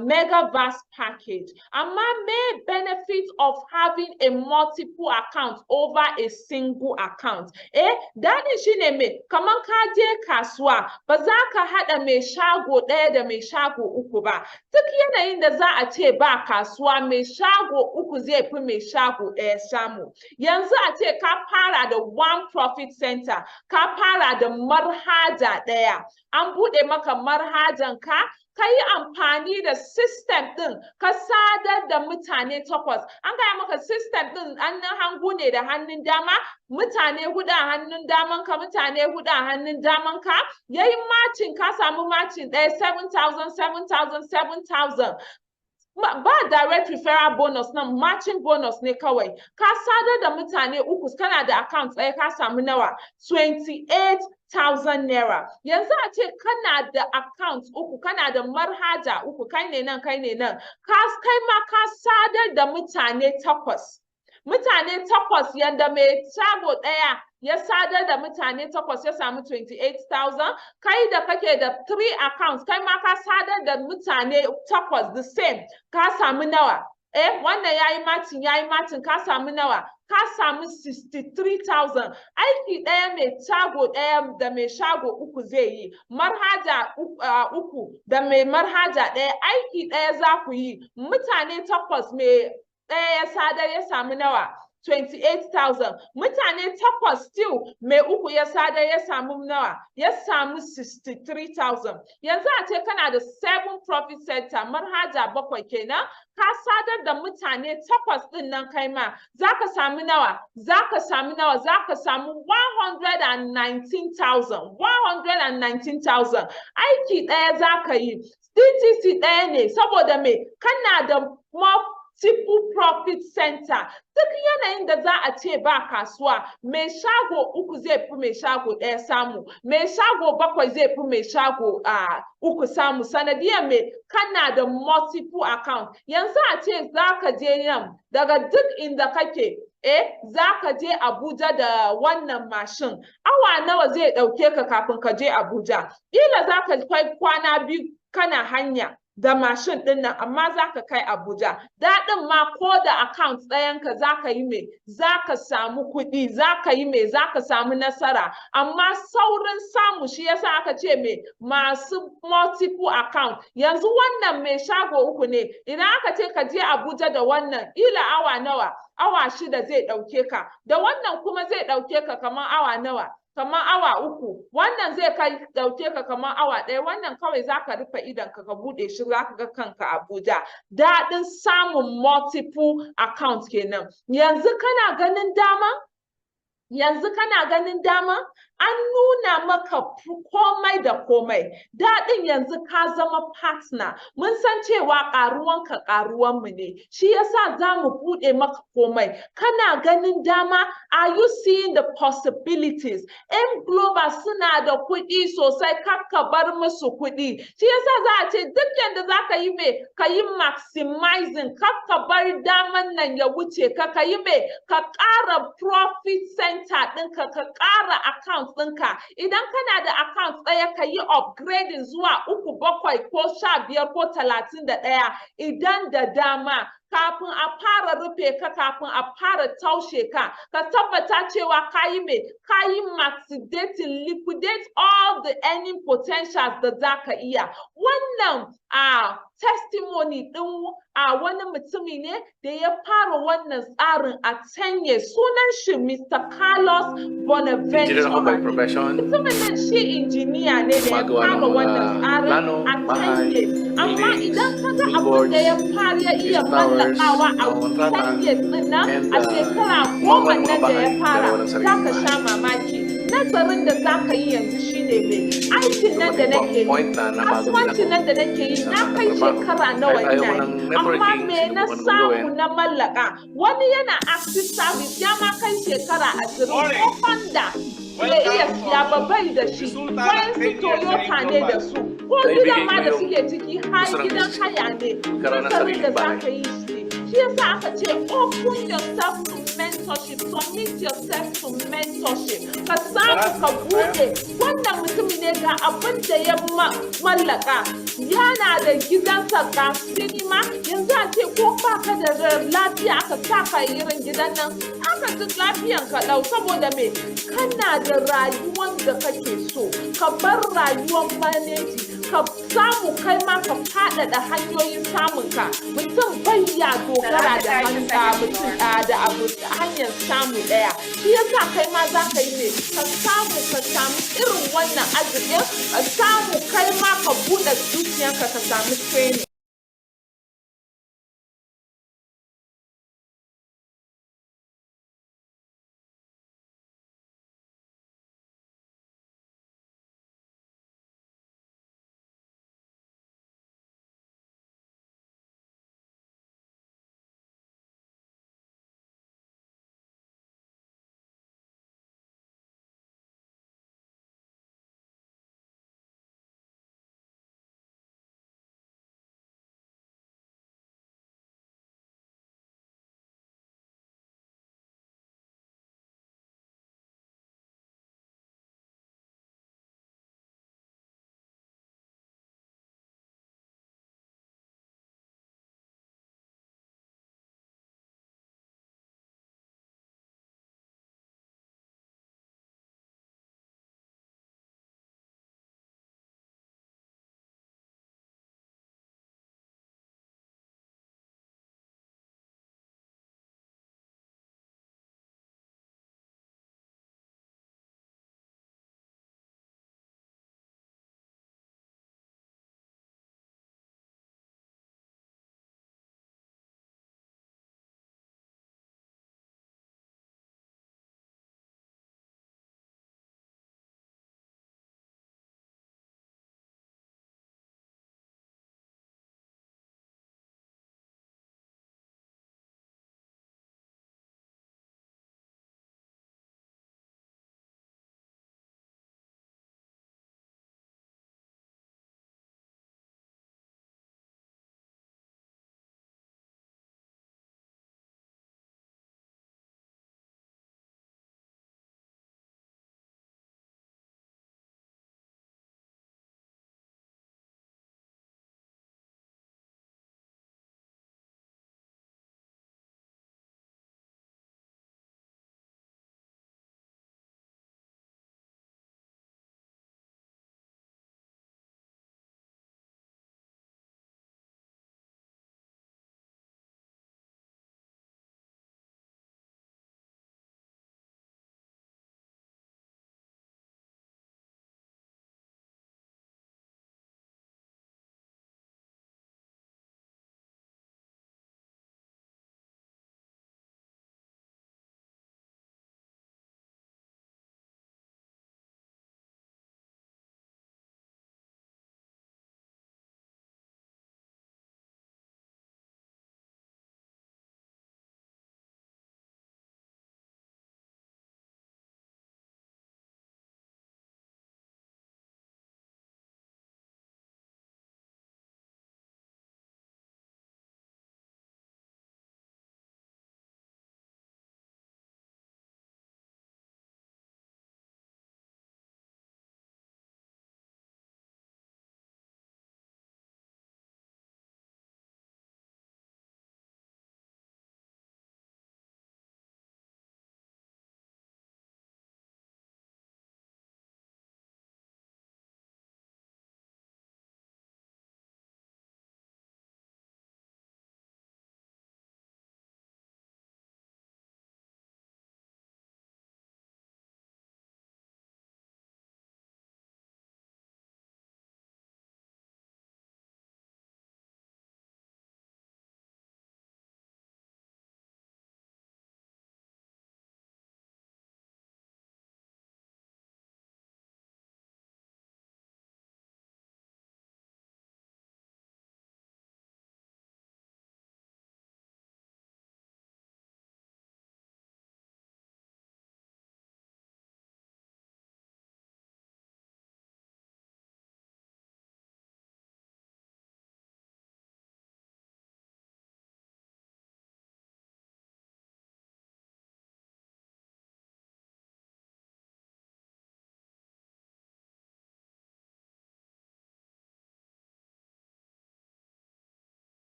mega vast package. Amma main benefit of having a multiple account over a single account, dadin shine me, kaman ka je kasuwa ba za ka haɗa mai shago ɗaya da mai shago uku ba. Duk yanayin da za a ce ba kasuwa, mai shago uku zai fi mai shago ɗaya samu. Yanzu a ce ka fara da one profit center, ka fara da marhaja ɗaya, an buɗe maka marhajan ka yi amfani da system ɗin ka sadar da mutane 8. An gaya maka system ɗin hannun hangu ne da hannun dama, mutane huɗu a hannun daman ka, mutane huɗu a hannun daman ka, yayi matching, ka samu matching ɗaya 7,000, 7,000, 7,000. Ba direct referral bonus nan, matching bonus ne kawai. Ka sadar da mutane uku, kana da account ɗaya ka samu nawa 28,000 naira. Yanzu a ce kana da account uku, kana da marhaja uku, kai ne nan, kai ne nan, kai ma ka sadar da mutane 8. Mutane 8 yanda mai shago ɗaya ya sadar da mutane 8 ya samu 28,000, kai da kake da 3 accounts, kai ma ka sadar da mutane 8 the same, ka samu nawa? Wannan yayi matching, ka samu nawa? Ka samu 63,000. Aiki ɗaya mai shago ɗaya da mai shago uku zai yi, marhaja uku da mai marhaja ɗaya, aiki ɗaya za ku yi. Mutane 8 mai ɗaya ya sadar ya samu nawa? 28,000. Mutane 8 still mai uku ya sadar ya samu nawa? Ya samu 63,000. Yanzu a ce kana da 7 profit center, marhaja 7 kenan, ka sadar da mutane 8 din nan kai ma, zaka samu nawa? Zaka samu nawa? Zaka samu 119,000. 119,000. Aiki ɗaya zaka yi. DTC ɗaya ne, saboda me? Kana da multiple profit center. Duk yanayin da za a ce ba kasuwa, mai shago uku zai fi mai shago ɗaya samu, mai shago 7 zai fi mai shago uku samu, sanadiyar mai kana da multiple account. Yanzu a ce za ka je nan daga duk inda kake, za ka je Abuja da wannan mashin, awa nawa zai ɗauke ka kafin ka je Abuja? Ƙila za ka kai kwana 2 kana hanya da mashin ɗin nan, amma za ka kai Abuja. Daɗin ma ko da account ɗayanka za ka yi mai, za ka samu kuɗi, za ka yi mai, za ka samu nasara. Amma saurin samu shi yasa aka ce mai masu multiple account. Yanzu wannan mai shago uku ne, idan aka ce ka je Abuja da wannan, ila awa nawa? Awa 6 zai ɗauke ka. Da wannan kuma zai ɗauke ka kamar awa nawa? Kamar awa 3, wannan zai ɗauke ka kamar awa 1, wannan kawai za ka rufe idon ka buɗe shi za ka ga kanka Abuja. Daɗin samun multiple account kenan. Yanzu kana ganin dama? An nuna maka komai da komai. Daɗin yanzu ka zama partner. Mun san cewa ƙaruwanka ƙaruwanmu ne. Shi yasa za mu buɗe maka komai. Kana ganin dama? Are you seeing the possibilities? M Global suna da kuɗi sosai, kar ka bar musu kuɗi. Shi yasa za a ce duk yanda za ka yi mai, ka yi maximizing, kar ka bar daman nan ya wuce ka, ka yi mai, ka ƙara profit center ɗinka, ka ƙara account ɗinka. Idan kana da account ɗaya, ka yi upgrading zuwa 3, 7 ko 15 ko 31 idan da dama. kafin a fara rufe ka, kafin a fara taushe ka, ka tabbata cewa kayi maxidating, liquidate all the earning potentials da zaka iya. Wannan testimony din wani mutumi ne da ya fara wannan tsarin a 10 years. Sunan shi Mr. Carlos Bonaventure. Mutumin nan shi injiniya ne da ya fara wannan tsarin a 10 years. Amma idan ka ga abin da ya fara ya iya mallakawa a 10 years din nan, a shekara 10 nan da ya fara, za ka sha mamaki. Nazarin da za ka yi yanzu shine mai aikin nan da nake yi, kasuwancin nan da nake yi, na kai shekara nawa ina yi, amma me na samu na mallaka. Wani yana active service ya ma kai shekara 20 ko Honda bai iya siya ba, bai da shi, bayan su Toyota ne da su, ko gidan ma da suke ciki har gidan haya ne. Nazarin da za ka yi shi yasa aka ce open yourself to mentorship, submit yourself to mentorship. Ka samu ka bude. Wannan mutum ne ga abin da ya mallaka, yana da gidansa ga sinima. Yanzu a ce ko baka da lafiya aka saka irin gidan nan, aka ji lafiyan ka lau, saboda me kana da rayuwar da kake so. Ka bar rayuwar maneji, ka samu kai ma ka faɗaɗa hanyoyin samun ka. Mutum bai ya dogara da mutum da abu hanyar samu ɗaya. Shi yasa kai ma za ka yi ne, ka samu irin wannan arzikin, ka samu kai ma ka buɗe zuciyarka ka samu training.